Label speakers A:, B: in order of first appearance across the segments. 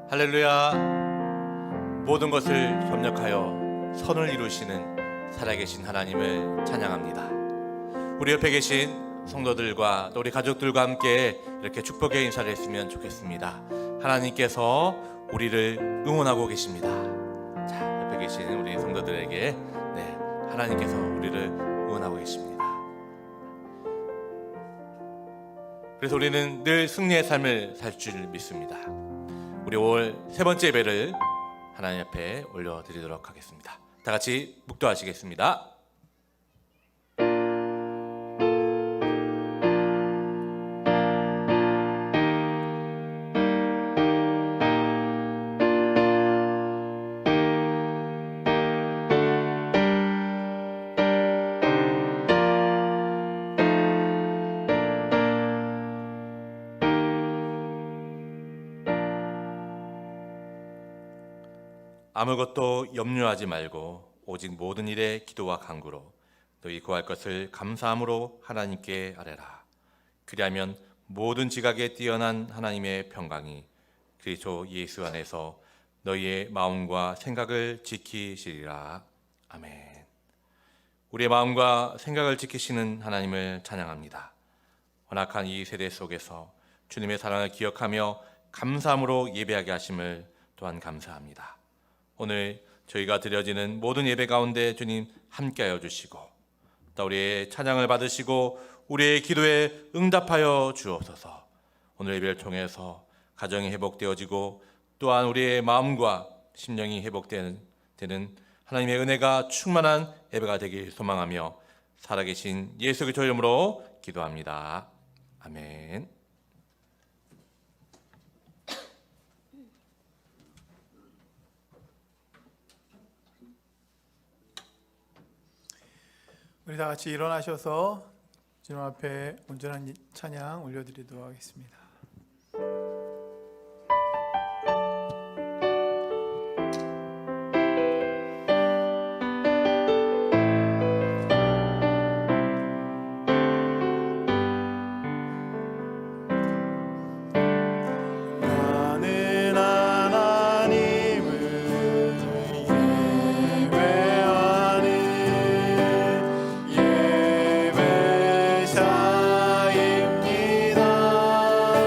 A: 할렐루야. 모든 것을 협력하여 선을 이루시는 살아계신 하나님을 찬양합니다. 우리 옆에 계신 성도들과 또 우리 가족들과 함께 이렇게 축복의 인사를 했으면 좋겠습니다. 하나님께서 우리를 응원하고 계십니다. 자, 옆에 계신 우리 성도들에게 하나님께서 우리를 응원하고 계십니다. 그래서 우리는 늘 승리의 삶을 살 줄 믿습니다. 우리 5월 세 번째 예배를 하나님 앞에 올려드리도록 하겠습니다. 다 같이 묵도하시겠습니다. 아무것도 염려하지 말고 오직 모든 일에 기도와 간구로 너희 구할 것을 감사함으로 하나님께 아뢰라. 그리하면 모든 지각에 뛰어난 하나님의 평강이 그리스도 예수 안에서 너희의 마음과 생각을 지키시리라. 아멘. 우리의 마음과 생각을 지키시는 하나님을 찬양합니다. 혼악한 이 세대 속에서 주님의 사랑을 기억하며 감사함으로 예배하게 하심을 또한 감사합니다. 오늘 저희가 드려지는 모든 예배 가운데 주님 함께하여 주시고 또 우리의 찬양을 받으시고 우리의 기도에 응답하여 주옵소서. 오늘 예배를 통해서 가정이 회복되어지고 또한 우리의 마음과 심령이 회복되는 하나님의 은혜가 충만한 예배가 되길 소망하며 살아계신 예수 그리스도 이름으로 기도합니다. 아멘.
B: 우리 다 같이 일어나셔서 주님 앞에 온전한 찬양 올려드리도록 하겠습니다.
C: 예배자입니다.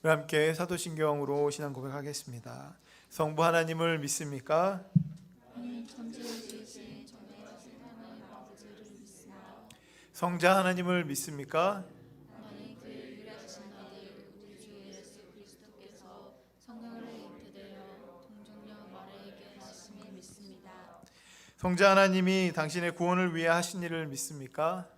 B: 우리 함께 사도신경으로 신앙 고백하겠습니다. 성부 하나님을 믿습니까? 성자 하나님을 믿습니까? 성자 하나님이 당신의 구원을 위해 하신 일을 믿습니까?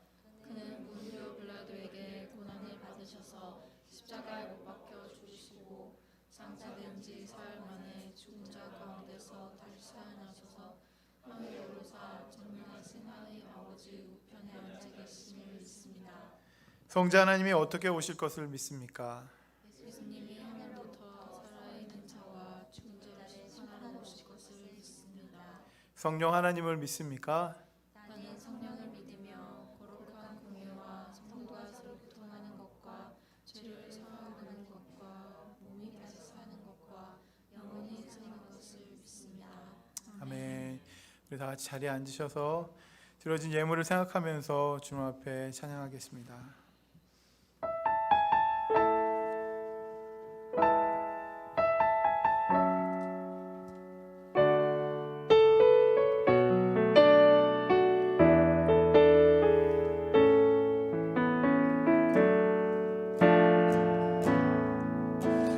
C: 그는 본디오 빌라도에게 고난을 받으셔서 십자가에 못 박혀 죽으시고 장사된 지 사흘 만에 죽은 자 가운데서 다시 살아나셔서 하늘에 오르사 전능하신 하나님 아버지 우편에 앉아 계심을 믿습니다.
B: 성자 하나님이 어떻게 오실 것을 믿습니까?
C: 예수님이 하늘부터 살아있는 자와 죽은 자를 살아나오실 것을 믿습니다.
B: 성령 하나님을 믿습니까?
C: 나는 성령을 믿으며 거룩한 공유와 성도가 서로 교통하는 것과 죄를 사하는 것과 몸이 다시 사는 것과 영원히 사는 것을 믿습니다.
B: 아멘. 우리 다 같이 자리에 앉으셔서 드려진 예물을 생각하면서 주님 앞에 찬양하겠습니다.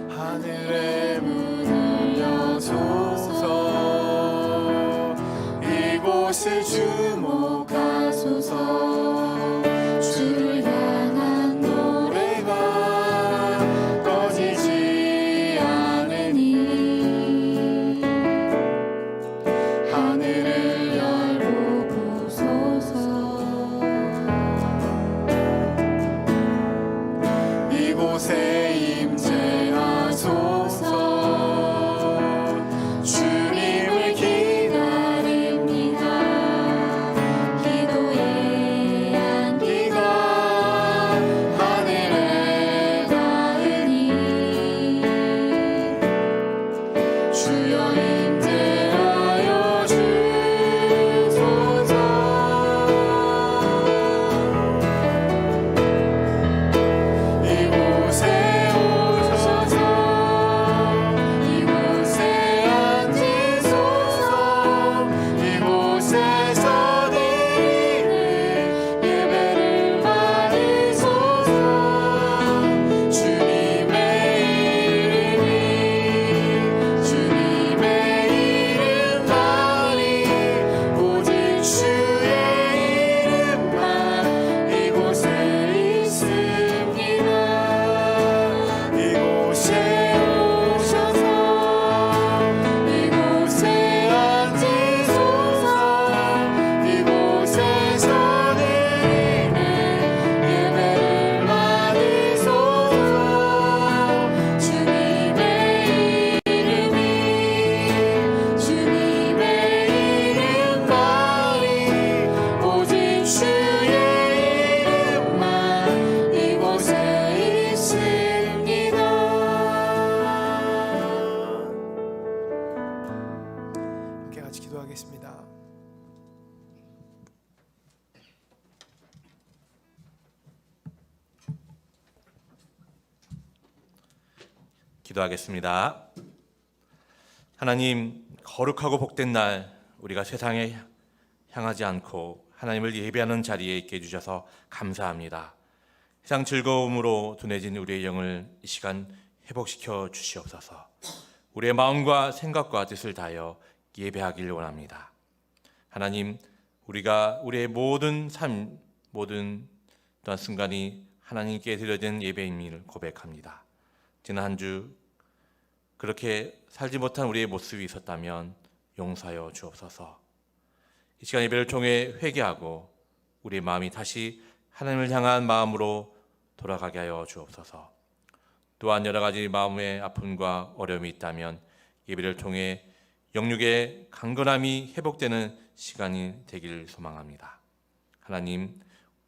B: 하늘의 문을 여소서 이곳을 주목하소서 주를 향한 노래가 꺼지지 않으니 하늘을 열고 보소서 이곳에 임재하소서 주님을 기다립니다. 기도의 안기가 하늘에 닿으니 주여 임재하여 주소서 이곳에 오셔서 이곳에 앉으소서 이곳에서 드리는 예배를 받으소서 주님의 이름만이 오직 주의 이름만 이곳에 있습니다. 이곳에 오셔서 이곳에 앉으소서 이곳에서 드리는 예배를 받으소서 주님의 이름만이 오직 주의 이름만 이곳에 있습니다. 함께 같이 기도하겠습니다.
A: 기도하겠습니다. 하나님, 거룩하고 복된 날 우리가 세상에 향하지 않고 하나님을 예배하는 자리에 있게 해주셔서 감사합니다. 세상 즐거움으로 둔해진 우리의 영을 이 시간 회복시켜 주시옵소서. 우리의 마음과 생각과 뜻을 다하여 예배하길 원합니다. 하나님, 우리가 우리의 모든 삶, 모든 또한 순간이 하나님께 드려진 예배임을 고백합니다. 지난 한 주 그렇게 살지 못한 우리의 모습이 있었다면 용서하여 주옵소서. 이 시간 예배를 통해 회개하고 우리의 마음이 다시 하나님을 향한 마음으로 돌아가게 하여 주옵소서. 또한 여러 가지 마음의 아픔과 어려움이 있다면 예배를 통해 영육의 강건함이 회복되는 시간이 되기를 소망합니다. 하나님,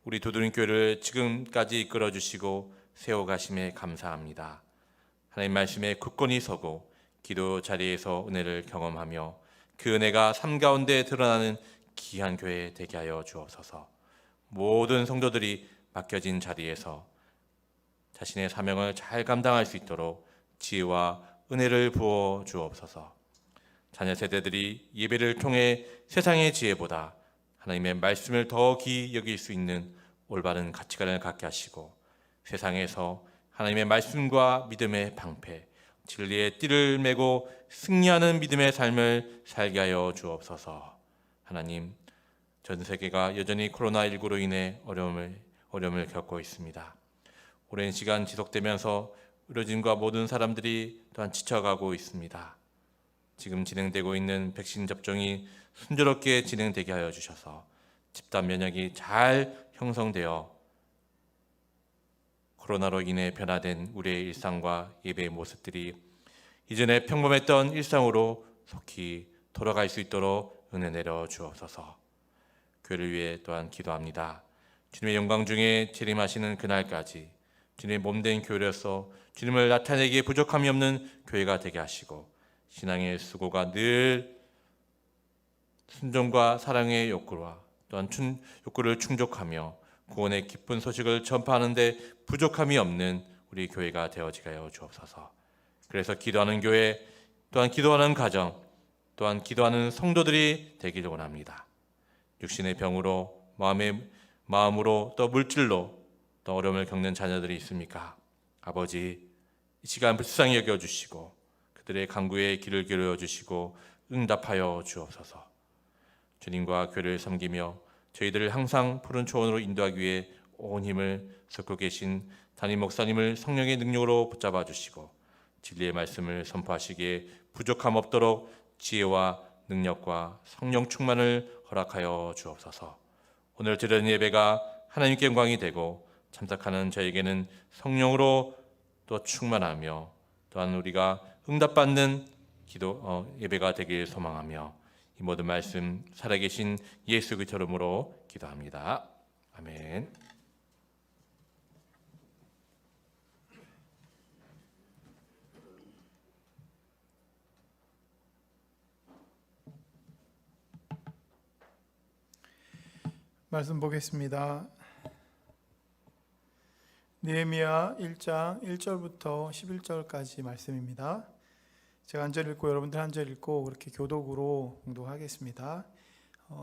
A: 우리 도드림교회를 지금까지 이끌어 주시고 세워가심에 감사합니다. 하나님 말씀에 굳건히 서고 기도 자리에서 은혜를 경험하며 그 은혜가 삶 가운데 드러나는 귀한 교회 되게 하여 주옵소서. 모든 성도들이 맡겨진 자리에서 자신의 사명을 잘 감당할 수 있도록 지혜와 은혜를 부어 주옵소서. 자녀 세대들이 예배를 통해 세상의 지혜보다 하나님의 말씀을 더 귀히 여길 수 있는 올바른 가치관을 갖게 하시고 세상에서 하나님의 말씀과 믿음의 방패, 진리의 띠를 메고 승리하는 믿음의 삶을 살게 하여 주옵소서. 하나님, 전 세계가 여전히 코로나19로 인해 어려움을 겪고 있습니다. 오랜 시간 지속되면서 의료진과 모든 사람들이 또한 지쳐가고 있습니다. 지금 진행되고 있는 백신 접종이 순조롭게 진행되게 하여 주셔서 집단 면역이 잘 형성되어 코로나로 인해 변화된 우리의 일상과 예배의 모습들이 이전에 평범했던 일상으로 속히 돌아갈 수 있도록 은혜 내려 주옵소서. 교회를 위해 또한 기도합니다. 주님의 영광 중에 재림하시는 그날까지 주님의 몸된 교회로서 주님을 나타내기에 부족함이 없는 교회가 되게 하시고 신앙의 수고가 늘 순종과 사랑의 욕구와 또한 욕구를 충족하며 구원의 기쁜 소식을 전파하는 데 부족함이 없는 우리 교회가 되어지게 하여 주옵소서. 그래서 기도하는 교회, 또한 기도하는 가정, 또한 기도하는 성도들이 되기를 원합니다. 육신의 병으로 마음으로 또 물질로 또 어려움을 겪는 자녀들이 있습니까? 아버지, 이 시간 불쌍히 여겨주시고 그들의 간구에 귀를 기울여 주시고 응답하여 주옵소서. 주님과 교회를 섬기며 저희들을 항상 푸른 초원으로 인도하기 위해 온 힘을 쏟고 계신 담임 목사님을 성령의 능력으로 붙잡아 주시고 진리의 말씀을 선포하시기에 부족함 없도록 지혜와 능력과 성령 충만을 허락하여 주옵소서. 오늘 드리는 예배가 하나님께 영광이 되고 참석하는 저에게는 성령으로 또 충만하며 또한 우리가 응답받는 예배가 되길 소망하며 이 모든 말씀 살아계신 예수 그리스도 이름으로 기도합니다. 아멘.
B: 말씀 보겠습니다. 느헤미야 1장 1절부터 11절까지 말씀입니다. 제가 한 절 읽고 여러분들 한 절 읽고 그렇게 교독으로 공독하겠습니다.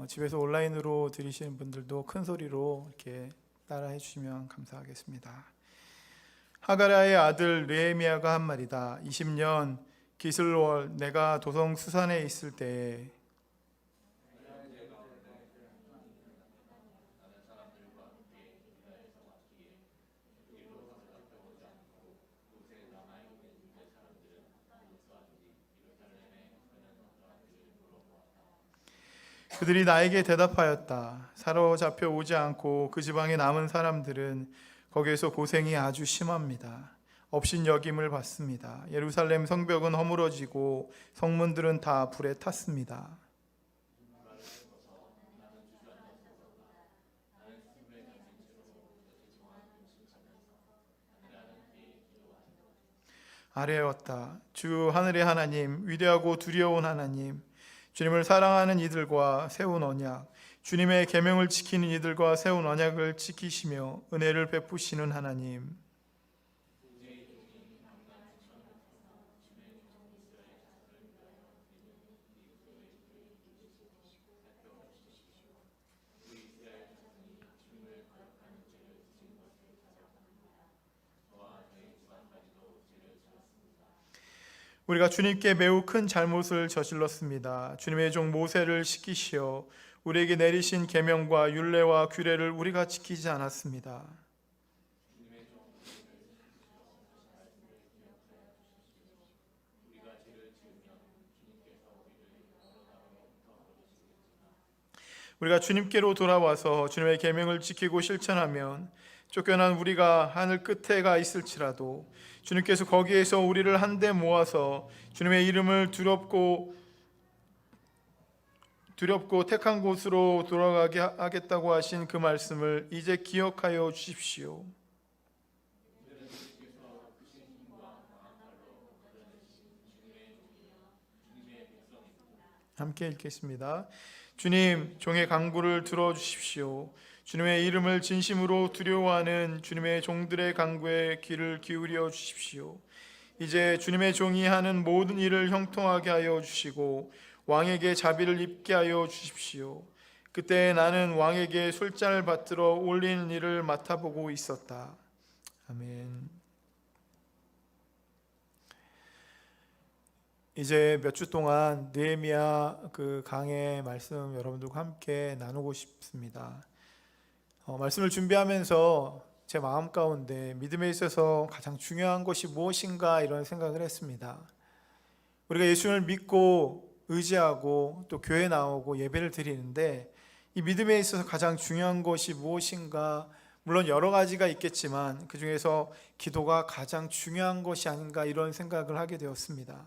B: 집에서 온라인으로 들으시는 분들도 큰 소리로 이렇게 따라해 주시면 감사하겠습니다. 하가랴의 아들 느헤미야가 한 말이다. 20년 기슬월 내가 도성 수산에 있을 때에 그들이 나에게 대답하였다. 사로잡혀 오지 않고 그 지방에 남은 사람들은 거기에서 고생이 아주 심합니다. 업신여김을 받습니다. 예루살렘 성벽은 허물어지고 성문들은 다 불에 탔습니다. 아뢰었다. 주 하늘의 하나님, 위대하고 두려운 하나님, 주님을 사랑하는 이들과 세운 언약, 주님의 계명을 지키는 이들과 세운 언약을 지키시며 은혜를 베푸시는 하나님, 우리가 주님께 매우 큰 잘못을 저질렀습니다. 주님의 종 모세를 시키시어 우리에게 내리신 계명과 율례와 규례를 우리가 지키지 않았습니다. 우리가 주님께로 돌아와서 주님의 계명을 지키고 실천하면 쫓겨난 우리가 하늘 끝에 가 있을지라도 주님께서 거기에서 우리를 한데 모아서 주님의 이름을 두렵고 택한 곳으로 돌아가게 하겠다고 하신 그 말씀을 이제 기억하여 주십시오. 함께 읽겠습니다. 주님, 종의 간구를 들어주십시오. 주님의 이름을 진심으로 두려워하는 주님의 종들의 간구에 귀를 기울여 주십시오. 이제 주님의 종이 하는 모든 일을 형통하게 하여 주시고 왕에게 자비를 입게 하여 주십시오. 그때 나는 왕에게 술잔을 받들어 올리는 일을 맡아보고 있었다. 아멘. 이제 몇 주 동안 느헤미야 그 강의 말씀 여러분들과 함께 나누고 싶습니다. 말씀을 준비하면서 제 마음 가운데 믿음에 있어서 가장 중요한 것이 무엇인가 이런 생각을 했습니다. 우리가 예수를 믿고 의지하고 또 교회 나오고 예배를 드리는데 이 믿음에 있어서 가장 중요한 것이 무엇인가, 물론 여러 가지가 있겠지만 그 중에서 기도가 가장 중요한 것이 아닌가 이런 생각을 하게 되었습니다.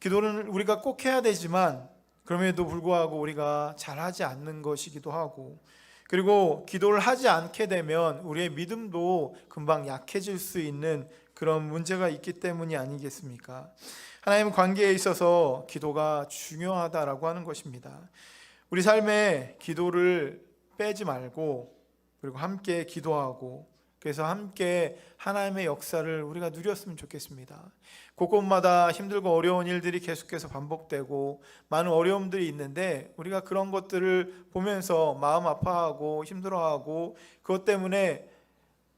B: 기도는 우리가 꼭 해야 되지만 그럼에도 불구하고 우리가 잘하지 않는 것이기도 하고, 그리고 기도를 하지 않게 되면 우리의 믿음도 금방 약해질 수 있는 그런 문제가 있기 때문이 아니겠습니까? 하나님 관계에 있어서 기도가 중요하다라고 하는 것입니다. 우리 삶에 기도를 빼지 말고 그리고 함께 기도하고 그래서 함께 하나님의 역사를 우리가 누렸으면 좋겠습니다. 곳곳마다 힘들고 어려운 일들이 계속해서 반복되고 많은 어려움들이 있는데 우리가 그런 것들을 보면서 마음 아파하고 힘들어하고 그것 때문에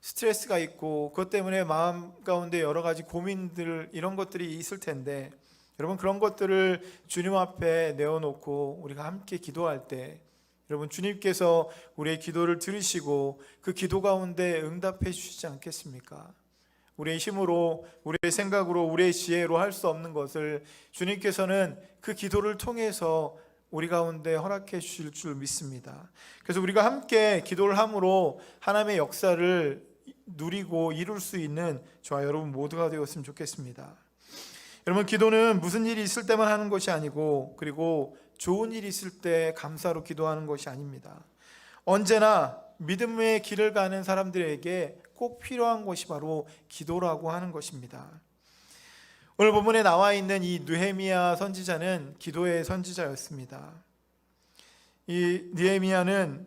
B: 스트레스가 있고 그것 때문에 마음 가운데 여러 가지 고민들 이런 것들이 있을 텐데, 여러분 그런 것들을 주님 앞에 내어놓고 우리가 함께 기도할 때 여러분 주님께서 우리의 기도를 들으시고 그 기도 가운데 응답해 주시지 않겠습니까? 우리의 힘으로, 우리의 생각으로, 우리의 지혜로 할 수 없는 것을 주님께서는 그 기도를 통해서 우리 가운데 허락해 주실 줄 믿습니다. 그래서 우리가 함께 기도를 함으로 하나님의 역사를 누리고 이룰 수 있는 저와 여러분 모두가 되었으면 좋겠습니다. 여러분 기도는 무슨 일이 있을 때만 하는 것이 아니고 그리고 좋은 일이 있을 때 감사로 기도하는 것이 아닙니다. 언제나 믿음의 길을 가는 사람들에게 꼭 필요한 것이 바로 기도라고 하는 것입니다. 오늘 본문에 나와 있는 이 느헤미야 선지자는 기도의 선지자였습니다. 이 느헤미야는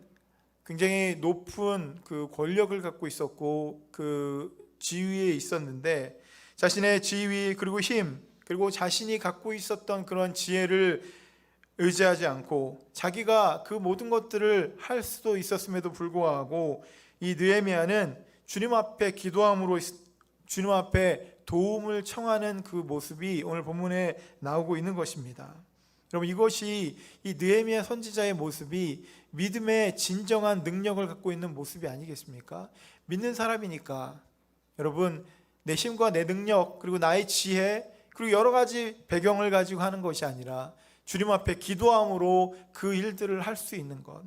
B: 굉장히 높은 그 권력을 갖고 있었고 그 지위에 있었는데 자신의 지위 그리고 힘 그리고 자신이 갖고 있었던 그런 지혜를 의지하지 않고 자기가 그 모든 것들을 할 수도 있었음에도 불구하고 이 느헤미야는 주님 앞에 기도함으로 주님 앞에 도움을 청하는 그 모습이 오늘 본문에 나오고 있는 것입니다. 여러분 이것이 이 느헤미야 선지자의 모습이 믿음의 진정한 능력을 갖고 있는 모습이 아니겠습니까? 믿는 사람이니까 여러분 내 힘과 내 능력 그리고 나의 지혜 그리고 여러 가지 배경을 가지고 하는 것이 아니라 주님 앞에 기도함으로 그 일들을 할 수 있는 것,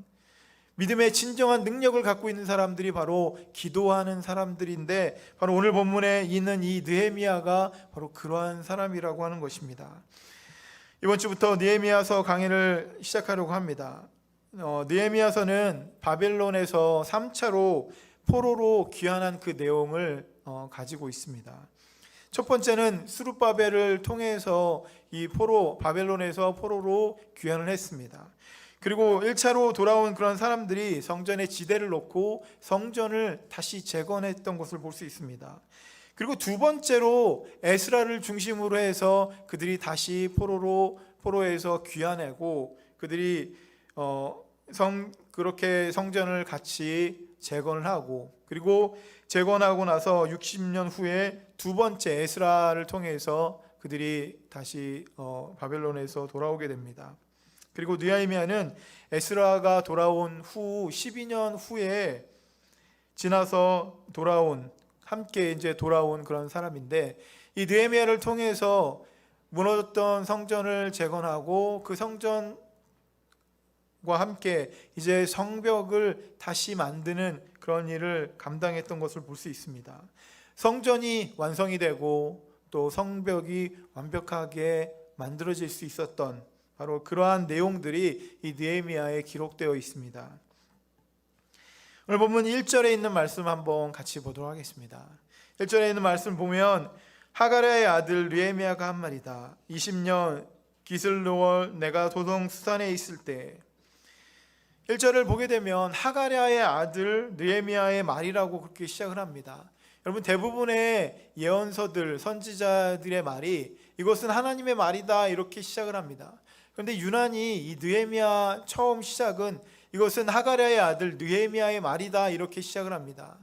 B: 믿음의 진정한 능력을 갖고 있는 사람들이 바로 기도하는 사람들인데 바로 오늘 본문에 있는 이 느헤미야가 바로 그러한 사람이라고 하는 것입니다. 이번 주부터 느헤미야서 강의를 시작하려고 합니다. 느헤미야서는 바벨론에서 3차로 포로로 귀환한 그 내용을 가지고 있습니다. 첫 번째는 스룹바벨을 통해서 이 바벨론에서 포로로 귀환을 했습니다. 그리고 1차로 돌아온 그런 사람들이 성전에 지대를 놓고 성전을 다시 재건했던 것을 볼 수 있습니다. 그리고 두 번째로 에스라를 중심으로 해서 그들이 다시 포로에서 귀환하고 그들이 그렇게 성전을 같이 재건을 하고 그리고 재건하고 나서 60년 후에 두 번째 에스라를 통해서 그들이 다시 바벨론에서 돌아오게 됩니다. 그리고 느헤미야는 에스라가 돌아온 후 12년 후에 지나서 함께 이제 돌아온 그런 사람인데 이 느헤미야를 통해서 무너졌던 성전을 재건하고 그 성전과 함께 이제 성벽을 다시 만드는 그런 일을 감당했던 것을 볼 수 있습니다. 성전이 완성이 되고 또 성벽이 완벽하게 만들어질 수 있었던 바로 그러한 내용들이 이 느헤미야에 기록되어 있습니다. 오늘 본문 1절에 있는 말씀 한번 같이 보도록 하겠습니다. 1절에 있는 말씀 보면 하가랴의 아들 느헤미야가 한 말이다. 20년 기슬로월 내가 도성 수산에 있을 때. 1절을 보게 되면 하가랴의 아들 느헤미야의 말이라고 그렇게 시작을 합니다. 여러분, 대부분의 예언서들, 선지자들의 말이 이것은 하나님의 말이다 이렇게 시작을 합니다. 그런데 유난히 이 느헤미야 처음 시작은 이것은 하가랴의 아들 느헤미야의 말이다 이렇게 시작을 합니다.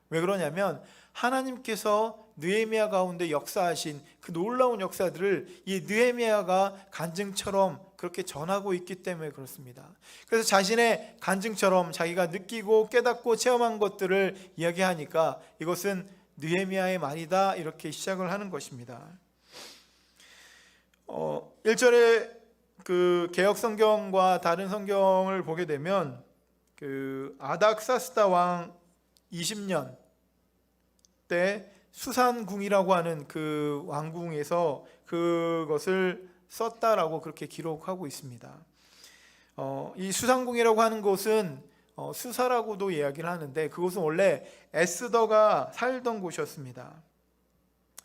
B: 왜 그러냐면 하나님께서 느헤미야 가운데 역사하신 그 놀라운 역사들을 이 느헤미야가 간증처럼 그렇게 전하고 있기 때문에 그렇습니다. 그래서 자신의 간증처럼 자기가 느끼고 깨닫고 체험한 것들을 이야기하니까 이것은 느헤미야의 말이다 이렇게 시작을 하는 것입니다. 1절에 그 개역 성경과 다른 성경을 보게 되면 그 아닥사스다 왕 20년 때 수산궁이라고 하는 그 왕궁에서 그것을 썼다라고 그렇게 기록하고 있습니다. 이 수산궁이라고 하는 곳은 수사라고도 이야기를 하는데 그곳은 원래 에스더가 살던 곳이었습니다.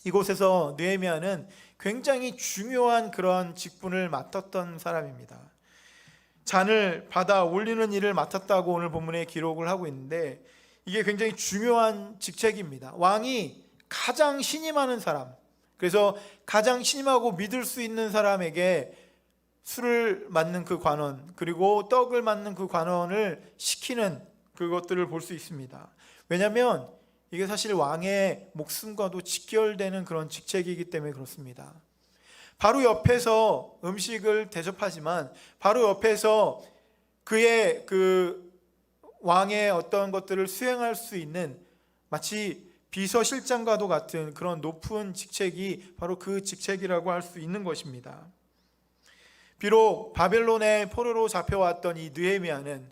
B: 이곳에서 느헤미야는 굉장히 중요한 그런 직분을 맡았던 사람입니다. 잔을 받아 올리는 일을 맡았다고 오늘 본문에 기록을 하고 있는데 이게 굉장히 중요한 직책입니다. 왕이 가장 신임하는 사람, 그래서 가장 신임하고 믿을 수 있는 사람에게 술을 맡는 그 관원, 그리고 떡을 맡는 그 관원을 시키는 그것들을 볼 수 있습니다. 왜냐하면 이게 사실 왕의 목숨과도 직결되는 그런 직책이기 때문에 그렇습니다. 바로 옆에서 음식을 대접하지만 바로 옆에서 그의 그 왕의 어떤 것들을 수행할 수 있는 마치 비서실장과도 같은 그런 높은 직책이 바로 그 직책이라고 할 수 있는 것입니다. 비록 바벨론의 포로로 잡혀왔던 이 느헤미야는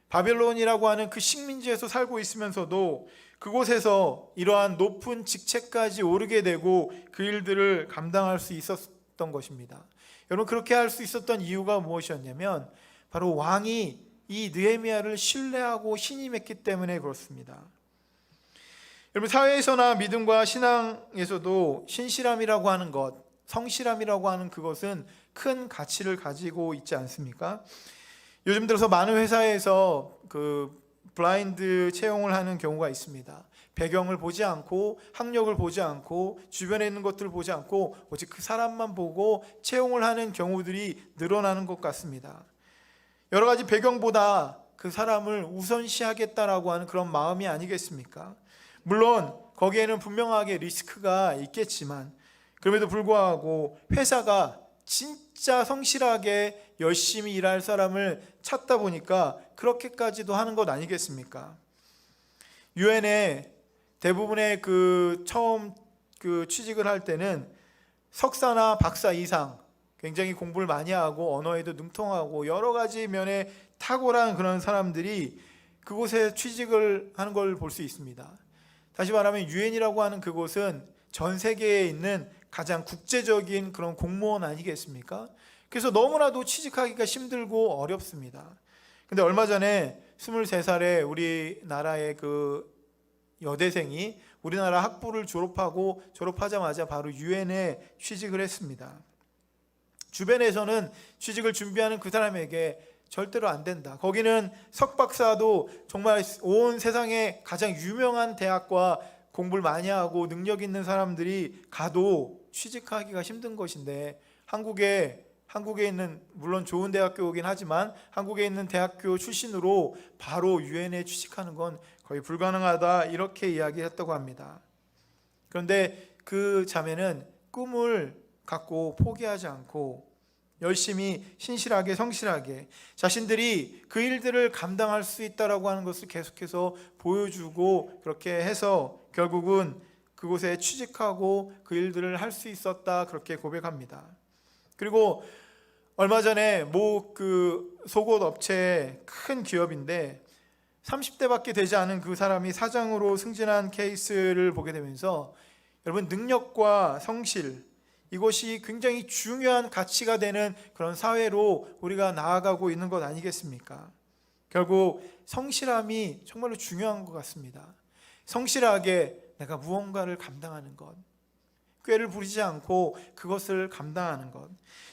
B: 바벨론이라고 하는 그 식민지에서 살고 있으면서도 그곳에서 이러한 높은 직책까지 오르게 되고 그 일들을 감당할 수 있었던 것입니다. 여러분, 그렇게 할 수 있었던 이유가 무엇이었냐면 바로 왕이 이 느헤미야를 신뢰하고 신임했기 때문에 그렇습니다. 여러분, 사회에서나 믿음과 신앙에서도 신실함이라고 하는 것, 성실함이라고 하는 그것은 큰 가치를 가지고 있지 않습니까? 요즘 들어서 많은 회사에서 그 블라인드 채용을 하는 경우가 있습니다. 배경을 보지 않고 학력을 보지 않고 주변에 있는 것들을 보지 않고 오직 그 사람만 보고 채용을 하는 경우들이 늘어나는 것 같습니다. 여러 가지 배경보다 그 사람을 우선시하겠다라고 하는 그런 마음이 아니겠습니까? 물론 거기에는 분명하게 리스크가 있겠지만 그럼에도 불구하고 회사가 진짜 성실하게 열심히 일할 사람을 찾다 보니까 그렇게까지도 하는 것 아니겠습니까? 유엔에 대부분의 처음 취직을 할 때는 석사나 박사 이상 굉장히 공부를 많이 하고 언어에도 능통하고 여러 가지 면에 탁월한 그런 사람들이 그곳에 취직을 하는 걸 볼 수 있습니다. 다시 말하면 유엔이라고 하는 그곳은 전 세계에 있는 가장 국제적인 그런 공무원 아니겠습니까? 그래서 너무나도 취직하기가 힘들고 어렵습니다. 근데 얼마 전에 23살의 우리나라의 그 여대생이 우리나라 학부를 졸업하자마자 바로 유엔에 취직을 했습니다. 주변에서는 취직을 준비하는 그 사람에게 절대로 안 된다. 거기는 석박사도 정말 온 세상에 가장 유명한 대학과 공부를 많이 하고 능력 있는 사람들이 가도 취직하기가 힘든 것인데 한국에 있는, 물론 좋은 대학교이긴 하지만 한국에 있는 대학교 출신으로 바로 유엔에 취직하는 건 거의 불가능하다 이렇게 이야기했다고 합니다. 그런데 그 자매는 꿈을 갖고 포기하지 않고 열심히 신실하게 성실하게 자신들이 그 일들을 감당할 수 있다라고 하는 것을 계속해서 보여주고 그렇게 해서 결국은 그곳에 취직하고 그 일들을 할 수 있었다 그렇게 고백합니다. 그리고 얼마 전에 그 속옷 업체의 큰 기업인데 30대밖에 되지 않은 그 사람이 사장으로 승진한 케이스를 보게 되면서 여러분, 능력과 성실, 이것이 굉장히 중요한 가치가 되는 그런 사회로 우리가 나아가고 있는 것 아니겠습니까? 결국 성실함이 정말로 중요한 것 같습니다. 성실하게 내가 무언가를 감당하는 것, 꾀를 부리지 않고 그것을 감당하는 것.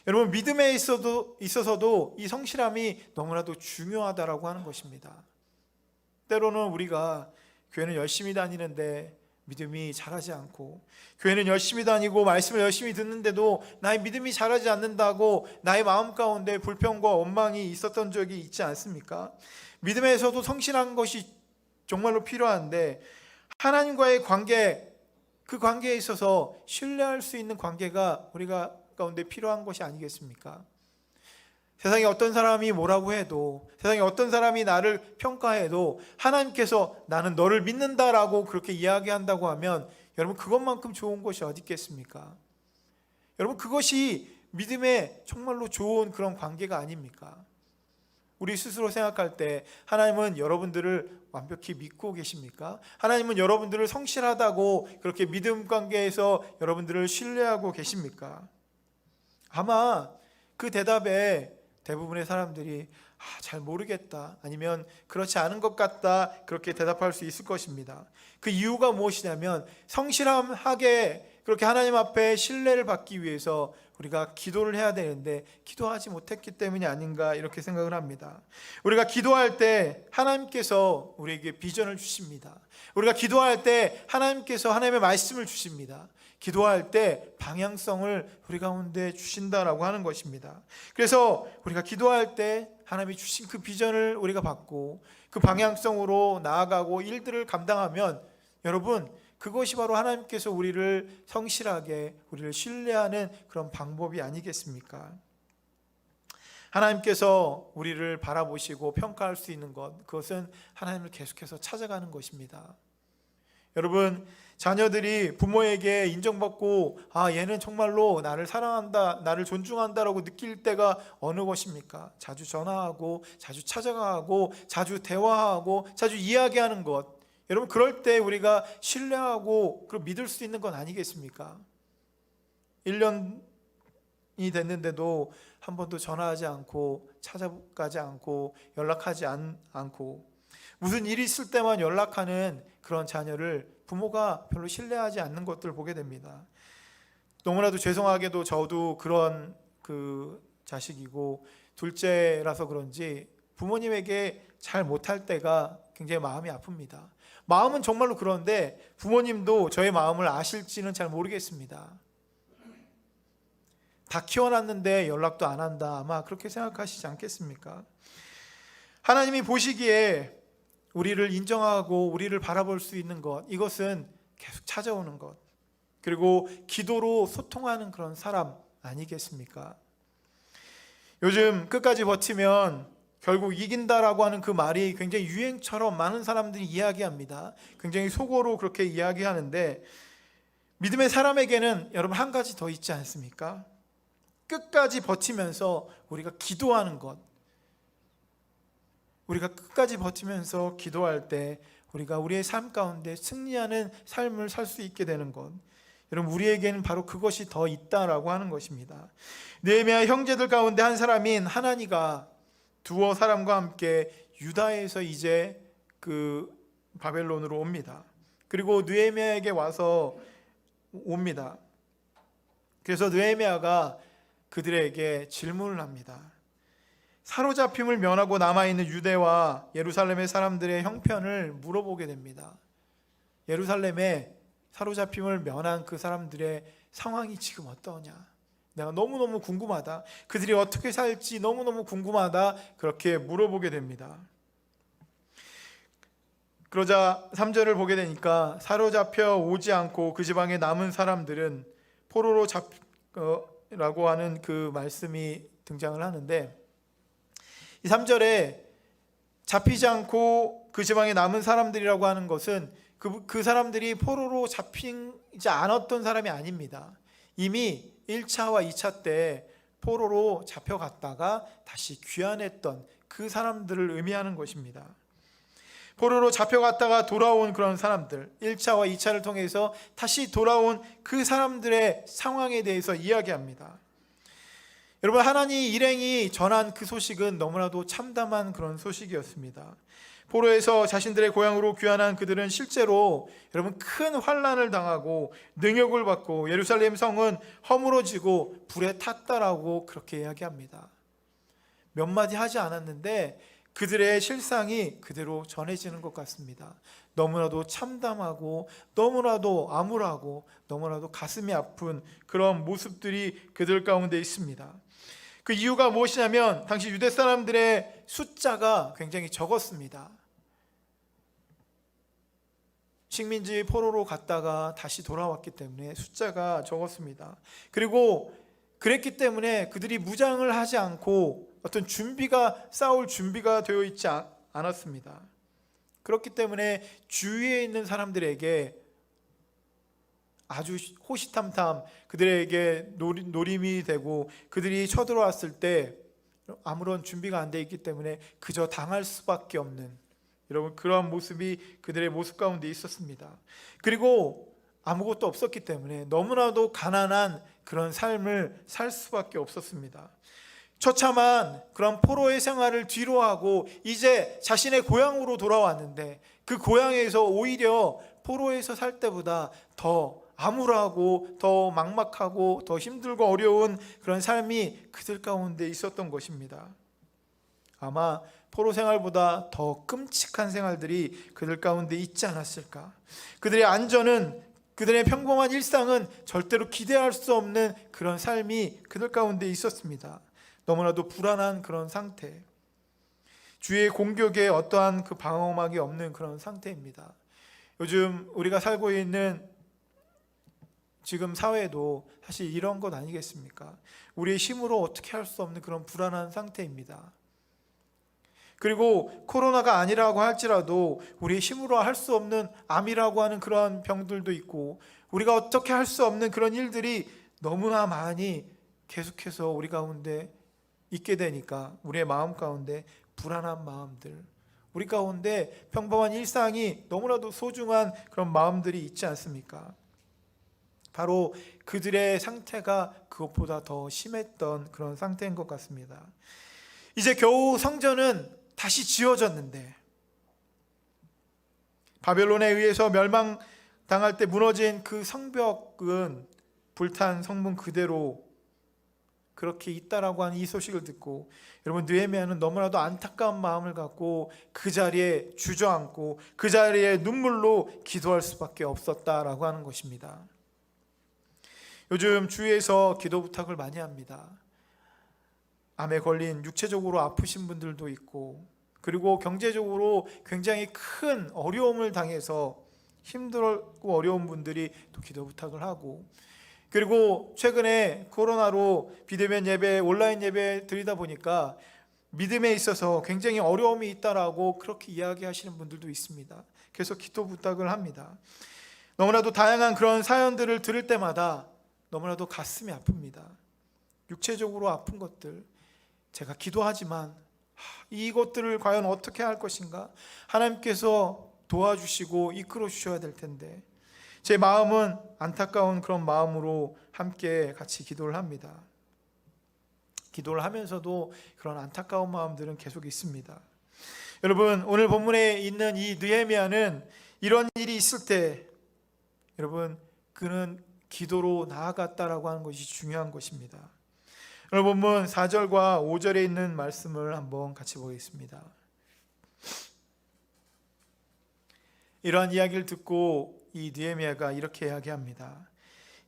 B: 여러분, 믿음에 있어서도 이 성실함이 너무나도 중요하다라고 하는 것입니다. 때로는 우리가 교회는 열심히 다니는데 믿음이 자라지 않고, 교회는 열심히 다니고 말씀을 열심히 듣는데도 나의 믿음이 자라지 않는다고 나의 마음 가운데 불평과 원망이 있었던 적이 있지 않습니까? 믿음에서도 성실한 것이 정말로 필요한데, 하나님과의 관계, 그 관계에 있어서 신뢰할 수 있는 관계가 우리가 가운데 필요한 것이 아니겠습니까? 세상에 어떤 사람이 뭐라고 해도, 세상에 어떤 사람이 나를 평가해도 하나님께서 나는 너를 믿는다라고 그렇게 이야기한다고 하면, 여러분, 그것만큼 좋은 것이 어디 있겠습니까? 여러분, 그것이 믿음의 정말로 좋은 그런 관계가 아닙니까? 우리 스스로 생각할 때 하나님은 여러분들을 완벽히 믿고 계십니까? 하나님은 여러분들을 성실하다고 그렇게 믿음 관계에서 여러분들을 신뢰하고 계십니까? 아마 그 대답에 대부분의 사람들이 잘 모르겠다, 아니면 그렇지 않은 것 같다, 그렇게 대답할 수 있을 것입니다. 그 이유가 무엇이냐면, 성실하게 그렇게 하나님 앞에 신뢰를 받기 위해서 우리가 기도를 해야 되는데 기도하지 못했기 때문이 아닌가, 이렇게 생각을 합니다. 우리가 기도할 때 하나님께서 우리에게 비전을 주십니다. 우리가 기도할 때 하나님께서 하나님의 말씀을 주십니다. 기도할 때 방향성을 우리 가운데 주신다라고 하는 것입니다. 그래서 우리가 기도할 때 하나님이 주신 그 비전을 우리가 받고 그 방향성으로 나아가고 일들을 감당하면, 여러분, 그것이 바로 하나님께서 우리를 성실하게, 우리를 신뢰하는 그런 방법이 아니겠습니까? 하나님께서 우리를 바라보시고 평가할 수 있는 것, 그것은 하나님을 계속해서 찾아가는 것입니다. 여러분, 자녀들이 부모에게 인정받고 얘는 정말로 나를 사랑한다, 나를 존중한다라고 느낄 때가 어느 것입니까? 자주 전화하고, 자주 찾아가고, 자주 대화하고, 자주 이야기하는 것. 여러분, 그럴 때 우리가 신뢰하고 믿을 수 있는 건 아니겠습니까? 1년이 됐는데도 한 번도 전화하지 않고, 찾아가지 않고, 연락하지 않고, 무슨 일이 있을 때만 연락하는 그런 자녀를 부모가 별로 신뢰하지 않는 것들을 보게 됩니다. 너무나도 죄송하게도 저도 그런 자식이고, 둘째라서 그런지 부모님에게 잘 못할 때가 굉장히 마음이 아픕니다. 마음은 정말로 그런데 부모님도 저의 마음을 아실지는 잘 모르겠습니다. 다 키워놨는데 연락도 안 한다, 아마 그렇게 생각하시지 않겠습니까? 하나님이 보시기에 우리를 인정하고 우리를 바라볼 수 있는 것, 이것은 계속 찾아오는 것, 그리고 기도로 소통하는 그런 사람 아니겠습니까? 요즘 끝까지 버티면 결국 이긴다라고 하는 그 말이 굉장히 유행처럼 많은 사람들이 이야기합니다. 굉장히 속어로 그렇게 이야기하는데, 믿음의 사람에게는 여러분 한 가지 더 있지 않습니까? 끝까지 버티면서 우리가 기도하는 것, 우리가 끝까지 버티면서 기도할 때 우리가 우리의 삶 가운데 승리하는 삶을 살 수 있게 되는 것, 여러분, 우리에게는 바로 그것이 더 있다라고 하는 것입니다. 느헤미야 형제들 가운데 한 사람인 하나니가 두어 사람과 함께 유다에서 이제 그 바벨론으로 옵니다. 그리고 느헤미야에게 와서 옵니다. 그래서 느헤미야가 그들에게 질문을 합니다. 사로잡힘을 면하고 남아있는 유대와 예루살렘의 사람들의 형편을 물어보게 됩니다. 예루살렘에 사로잡힘을 면한 그 사람들의 상황이 지금 어떠냐? 내가 너무너무 궁금하다. 그들이 어떻게 살지 너무너무 궁금하다. 그렇게 물어보게 됩니다. 그러자 3절을 보게 되니까, 사로잡혀 오지 않고 그 지방에 남은 사람들은 포로로 라고 하는 그 말씀이 등장을 하는데, 이 3절에 잡히지 않고 그 지방에 남은 사람들이라고 하는 것은 그 사람들이 포로로 잡히지 않았던 사람이 아닙니다. 이미 1차와 2차 때 포로로 잡혀갔다가 다시 귀환했던 그 사람들을 의미하는 것입니다. 포로로 잡혀갔다가 돌아온 그런 사람들, 1차와 2차를 통해서 다시 돌아온 그 사람들의 상황에 대해서 이야기합니다. 여러분, 하나님 일행이 전한 그 소식은 너무나도 참담한 그런 소식이었습니다. 포로에서 자신들의 고향으로 귀환한 그들은 실제로 여러분 큰 환난을 당하고 능욕을 받고 예루살렘 성은 허물어지고 불에 탔다라고 그렇게 이야기합니다. 몇 마디 하지 않았는데 그들의 실상이 그대로 전해지는 것 같습니다. 너무나도 참담하고 너무나도 암울하고 너무나도 가슴이 아픈 그런 모습들이 그들 가운데 있습니다. 그 이유가 무엇이냐면 당시 유대 사람들의 숫자가 굉장히 적었습니다. 식민지 포로로 갔다가 다시 돌아왔기 때문에 숫자가 적었습니다. 그리고 그랬기 때문에 그들이 무장을 하지 않고 어떤 싸울 준비가 되어 있지 않았습니다. 그렇기 때문에 주위에 있는 사람들에게 아주 호시탐탐 그들에게 노림이 되고 그들이 쳐들어왔을 때 아무런 준비가 안 돼 있기 때문에 그저 당할 수밖에 없는 여러분 그러한 모습이 그들의 모습 가운데 있었습니다. 그리고 아무것도 없었기 때문에 너무나도 가난한 그런 삶을 살 수밖에 없었습니다. 처참한 그런 포로의 생활을 뒤로하고 이제 자신의 고향으로 돌아왔는데 그 고향에서 오히려 포로에서 살 때보다 더 암울하고 더 막막하고 더 힘들고 어려운 그런 삶이 그들 가운데 있었던 것입니다. 아마 포로 생활보다 더 끔찍한 생활들이 그들 가운데 있지 않았을까. 그들의 안전은 그들의 평범한 일상은 절대로 기대할 수 없는 그런 삶이 그들 가운데 있었습니다. 너무나도 불안한 그런 상태, 주위의 공격에 어떠한 그 방어막이 없는 그런 상태입니다. 요즘 우리가 살고 있는 지금 사회도 사실 이런 것 아니겠습니까? 우리의 힘으로 어떻게 할 수 없는 그런 불안한 상태입니다. 그리고 코로나가 아니라고 할지라도 우리의 힘으로 할 수 없는 암이라고 하는 그런 병들도 있고 우리가 어떻게 할 수 없는 그런 일들이 너무나 많이 계속해서 우리 가운데 있게 되니까 우리의 마음 가운데 불안한 마음들, 우리 가운데 평범한 일상이 너무나도 소중한 그런 마음들이 있지 않습니까? 바로 그들의 상태가 그것보다 더 심했던 그런 상태인 것 같습니다. 이제 겨우 성전은 다시 지어졌는데 바벨론에 의해서 멸망당할 때 무너진 그 성벽은 불탄 성문 그대로 그렇게 있다라고 하는 이 소식을 듣고 여러분 느헤미야는 너무나도 안타까운 마음을 갖고 그 자리에 주저앉고 그 자리에 눈물로 기도할 수밖에 없었다라고 하는 것입니다. 요즘 주위에서 기도 부탁을 많이 합니다. 암에 걸린 육체적으로 아프신 분들도 있고 그리고 경제적으로 굉장히 큰 어려움을 당해서 힘들고 어려운 분들이 또 기도 부탁을 하고 그리고 최근에 코로나로 비대면 예배, 온라인 예배 드리다 보니까 믿음에 있어서 굉장히 어려움이 있다라고 그렇게 이야기하시는 분들도 있습니다. 그래서 기도 부탁을 합니다. 너무나도 다양한 그런 사연들을 들을 때마다 너무나도 가슴이 아픕니다. 육체적으로 아픈 것들, 제가 기도하지만 이것들을 과연 어떻게 할 것인가? 하나님께서 도와주시고 이끌어 주셔야 될 텐데 제 마음은 안타까운 그런 마음으로 함께 같이 기도를 합니다. 기도를 하면서도 그런 안타까운 마음들은 계속 있습니다. 여러분 오늘 본문에 있는 이 느헤미야는 이런 일이 있을 때 여러분 그는 기도로 나아갔다라고 하는 것이 중요한 것입니다. 오늘 본문 4절과 5절에 있는 말씀을 한번 같이 보겠습니다. 이러한 이야기를 듣고 이 느헤미야가 이렇게 이야기합니다.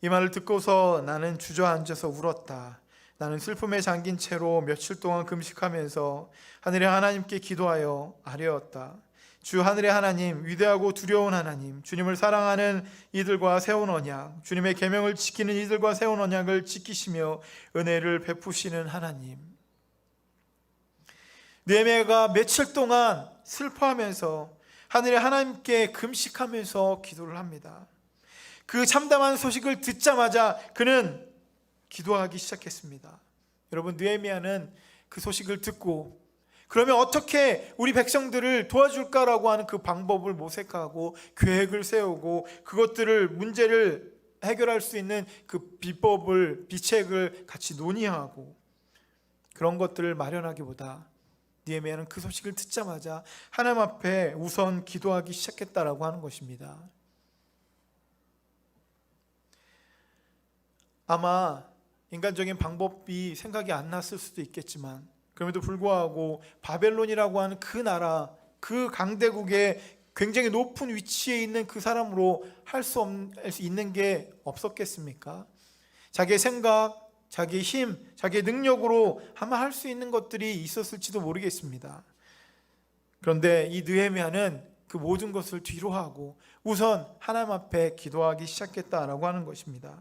B: 이 말을 듣고서 나는 주저앉아서 울었다. 나는 슬픔에 잠긴 채로 며칠 동안 금식하면서 하늘의 하나님께 기도하여 아뢰었다. 주 하늘의 하나님, 위대하고 두려운 하나님, 주님을 사랑하는 이들과 세운 언약, 주님의 계명을 지키는 이들과 세운 언약을 지키시며 은혜를 베푸시는 하나님. 느헤미야가 며칠 동안 슬퍼하면서 하늘의 하나님께 금식하면서 기도를 합니다. 그 참담한 소식을 듣자마자 그는 기도하기 시작했습니다. 여러분 느헤미야는 그 소식을 듣고 그러면 어떻게 우리 백성들을 도와줄까라고 하는 그 방법을 모색하고 계획을 세우고 그것들을 문제를 해결할 수 있는 그 비책을 같이 논의하고 그런 것들을 마련하기보다 느헤미야는 그 소식을 듣자마자 하나님 앞에 우선 기도하기 시작했다라고 하는 것입니다. 아마 인간적인 방법이 생각이 안 났을 수도 있겠지만 그럼에도 불구하고 바벨론이라고 하는 그 나라, 그 강대국의 굉장히 높은 위치에 있는 그 사람으로 할 수 있는 게 없었겠습니까? 자기의 생각, 자기의 힘, 자기의 능력으로 아마 할 수 있는 것들이 있었을지도 모르겠습니다. 그런데 이 느헤미야는 그 모든 것을 뒤로하고 우선 하나님 앞에 기도하기 시작했다라고 하는 것입니다.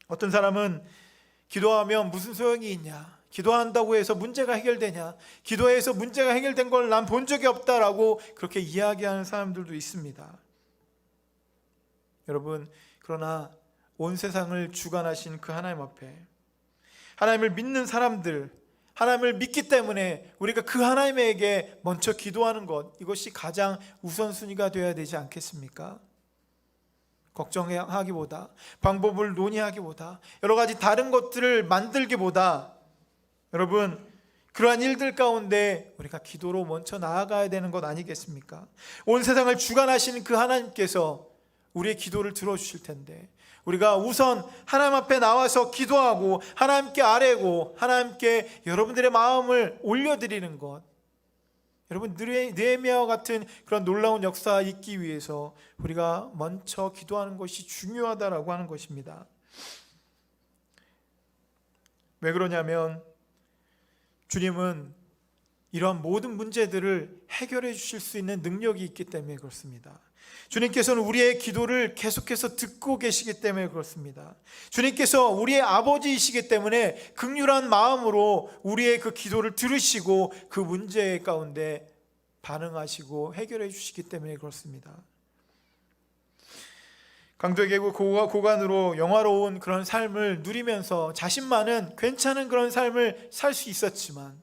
B: 어떤 사람은 기도하면 무슨 소용이 있냐? 기도한다고 해서 문제가 해결되냐? 기도해서 문제가 해결된 걸 난 본 적이 없다라고 그렇게 이야기하는 사람들도 있습니다. 여러분, 그러나 온 세상을 주관하신 그 하나님 앞에 하나님을 믿는 사람들, 하나님을 믿기 때문에 우리가 그 하나님에게 먼저 기도하는 것, 이것이 가장 우선순위가 되어야 되지 않겠습니까? 걱정하기보다, 방법을 논의하기보다, 여러 가지 다른 것들을 만들기보다 여러분, 그러한 일들 가운데 우리가 기도로 먼저 나아가야 되는 것 아니겠습니까? 온 세상을 주관하시는 그 하나님께서 우리의 기도를 들어주실 텐데 우리가 우선 하나님 앞에 나와서 기도하고 하나님께 아뢰고 하나님께 여러분들의 마음을 올려드리는 것, 여러분, 느헤미야와 같은 그런 놀라운 역사가 있기 위해서 우리가 먼저 기도하는 것이 중요하다라고 하는 것입니다. 왜 그러냐면 주님은 이러한 모든 문제들을 해결해 주실 수 있는 능력이 있기 때문에 그렇습니다. 주님께서는 우리의 기도를 계속해서 듣고 계시기 때문에 그렇습니다. 주님께서 우리의 아버지이시기 때문에 긍휼한 마음으로 우리의 그 기도를 들으시고 그 문제 가운데 반응하시고 해결해 주시기 때문에 그렇습니다. 강도의 계곡 고관으로 영화로운 그런 삶을 누리면서 자신만은 괜찮은 그런 삶을 살 수 있었지만,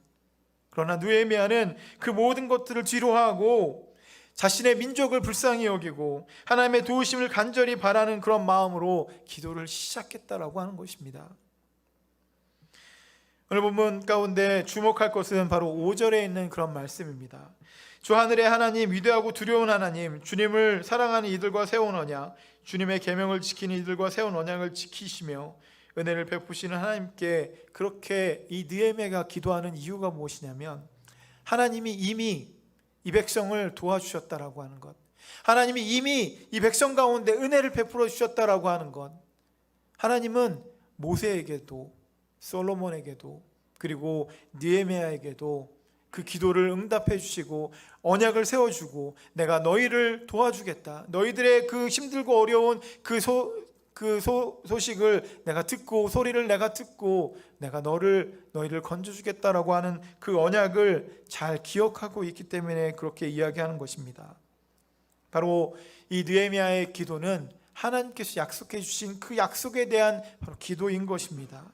B: 그러나 느헤미야는 그 모든 것들을 뒤로하고 자신의 민족을 불쌍히 여기고 하나님의 도우심을 간절히 바라는 그런 마음으로 기도를 시작했다라고 하는 것입니다. 오늘 본문 가운데 주목할 것은 바로 5절에 있는 그런 말씀입니다. 주 하늘의 하나님, 위대하고 두려운 하나님, 주님을 사랑하는 이들과 세운 언약, 주님의 계명을 지키는 이들과 세운 언약을 지키시며 은혜를 베푸시는 하나님께 그렇게 이 느헤미야가 기도하는 이유가 무엇이냐면 하나님이 이미 이 백성을 도와주셨다라고 하는 것, 하나님이 이미 이 백성 가운데 은혜를 베풀어 주셨다라고 하는 것, 하나님은 모세에게도 솔로몬에게도 그리고 느헤미야에게도 그 기도를 응답해 주시고 언약을 세워주고 너희를 너희를 도와주겠다, 너희들의 그 힘들고 어려운 그 소식을 내가 듣고 소리를 내가 듣고 내가 너희를 건져주겠다라고 하는 그 언약을 잘 기억하고 있기 때문에 그렇게 이야기하는 것입니다. 바로 이 느헤미야의 기도는 하나님께서 약속해 주신 그 약속에 대한 바로 기도인 것입니다.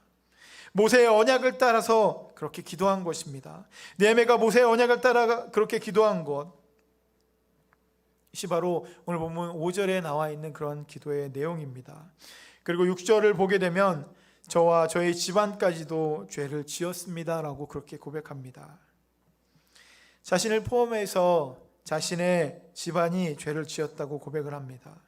B: 모세의 언약을 따라서 그렇게 기도한 것입니다. 느헤미야가 모세의 언약을 따라 그렇게 기도한 것, 이것이 바로 오늘 본문 5절에 나와 있는 그런 기도의 내용입니다. 그리고 6절을 보게 되면 저와 저희 집안까지도 죄를 지었습니다라고 그렇게 고백합니다. 자신을 포함해서 자신의 집안이 죄를 지었다고 고백을 합니다.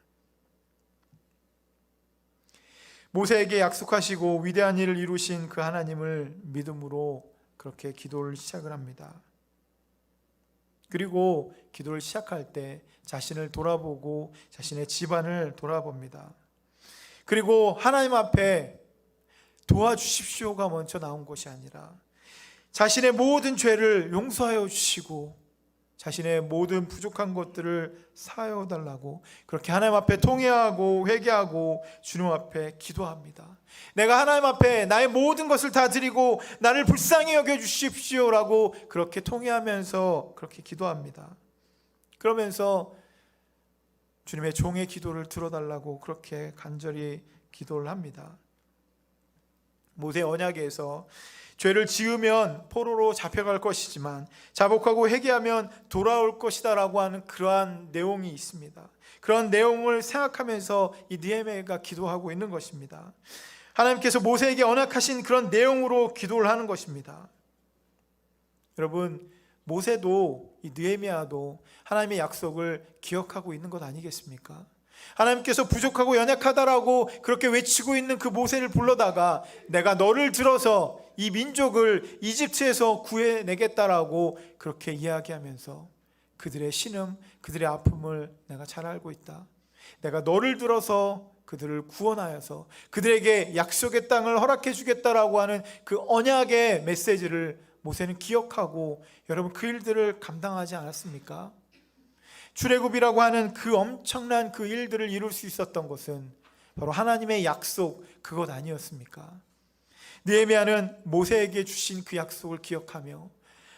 B: 모세에게 약속하시고 위대한 일을 이루신 그 하나님을 믿음으로 그렇게 기도를 시작을 합니다. 그리고 기도를 시작할 때 자신을 돌아보고 자신의 집안을 돌아봅니다. 그리고 하나님 앞에 도와주십시오가 먼저 나온 것이 아니라 자신의 모든 죄를 용서하여 주시고 자신의 모든 부족한 것들을 사하여 달라고 그렇게 하나님 앞에 통회하고 회개하고 주님 앞에 기도합니다. 내가 하나님 앞에 나의 모든 것을 다 드리고 나를 불쌍히 여겨 주십시오라고 그렇게 통회하면서 그렇게 기도합니다. 그러면서 주님의 종의 기도를 들어달라고 그렇게 간절히 기도를 합니다. 모세 언약에서 죄를 지으면 포로로 잡혀갈 것이지만 자복하고 회개하면 돌아올 것이다라고 하는 그러한 내용이 있습니다. 그런 내용을 생각하면서 이 느헤미야가 기도하고 있는 것입니다. 하나님께서 모세에게 언약하신 그런 내용으로 기도를 하는 것입니다. 여러분, 모세도 이 느헤미야도 하나님의 약속을 기억하고 있는 것 아니겠습니까? 하나님께서 부족하고 연약하다라고 그렇게 외치고 있는 그 모세를 불러다가 내가 너를 들어서 이 민족을 이집트에서 구해내겠다라고 그렇게 이야기하면서 그들의 신음, 그들의 아픔을 내가 잘 알고 있다. 내가 너를 들어서 그들을 구원하여서 그들에게 약속의 땅을 허락해 주겠다라고 하는 그 언약의 메시지를 모세는 기억하고 여러분 그 일들을 감당하지 않았습니까? 출애굽이라고 하는 그 엄청난 그 일들을 이룰 수 있었던 것은 바로 하나님의 약속 그것 아니었습니까? 느헤미야는 모세에게 주신 그 약속을 기억하며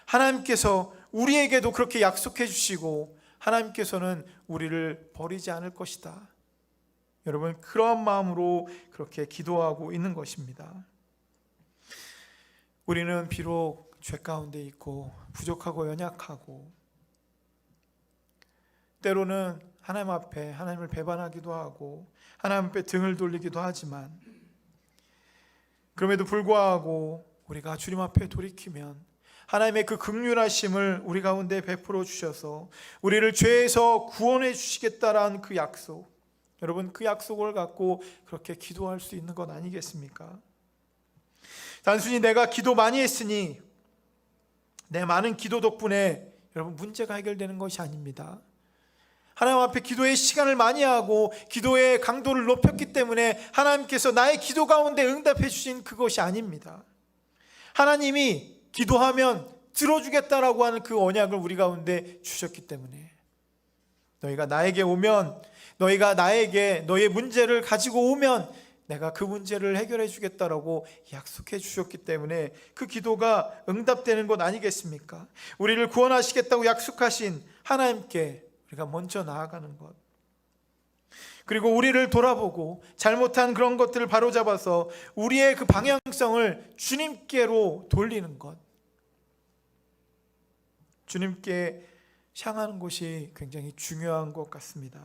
B: 하나님께서 우리에게도 그렇게 약속해 주시고 하나님께서는 우리를 버리지 않을 것이다. 여러분, 그러한 마음으로 그렇게 기도하고 있는 것입니다. 우리는 비록 죄 가운데 있고 부족하고 연약하고 때로는 하나님 앞에 하나님을 배반하기도 하고 하나님 앞에 등을 돌리기도 하지만 그럼에도 불구하고 우리가 주님 앞에 돌이키면 하나님의 그 긍휼하심을 우리 가운데 베풀어 주셔서 우리를 죄에서 구원해 주시겠다라는 그 약속, 여러분 그 약속을 갖고 그렇게 기도할 수 있는 것 아니겠습니까? 단순히 내가 기도 많이 했으니 내 많은 기도 덕분에 여러분 문제가 해결되는 것이 아닙니다. 하나님 앞에 기도의 시간을 많이 하고 기도의 강도를 높였기 때문에 하나님께서 나의 기도 가운데 응답해 주신 그것이 아닙니다. 하나님이 기도하면 들어주겠다라고 하는 그 언약을 우리 가운데 주셨기 때문에 너희가 나에게 오면, 너희가 나에게 너의 문제를 가지고 오면 내가 그 문제를 해결해 주겠다라고 약속해 주셨기 때문에 그 기도가 응답되는 것 아니겠습니까? 우리를 구원하시겠다고 약속하신 하나님께 우리가 먼저 나아가는 것, 그리고 우리를 돌아보고 잘못한 그런 것들을 바로잡아서 우리의 그 방향성을 주님께로 돌리는 것, 주님께 향하는 것이 굉장히 중요한 것 같습니다.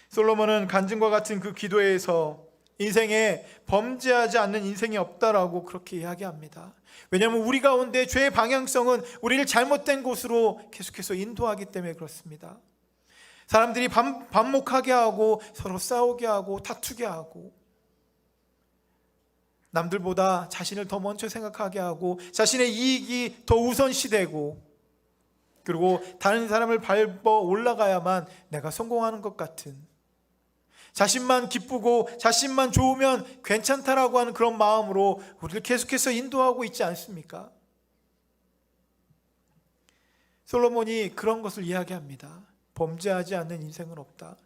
B: 솔로몬은 간증과 같은 그 기도에서 인생에 범죄하지 않는 인생이 없다라고 그렇게 이야기합니다. 왜냐하면 우리 가운데 죄의 방향성은 우리를 잘못된 곳으로 계속해서 인도하기 때문에 그렇습니다. 사람들이 반목하게 하고 서로 싸우게 하고 다투게 하고 남들보다 자신을 더 먼저 생각하게 하고 자신의 이익이 더 우선시되고 그리고 다른 사람을 밟아 올라가야만 내가 성공하는 것 같은, 자신만 기쁘고 자신만 좋으면 괜찮다라고 하는 그런 마음으로 우리를 계속해서 인도하고 있지 않습니까? 솔로몬이 그런 것을 이야기합니다. 범죄하지 않는 인생은 없다.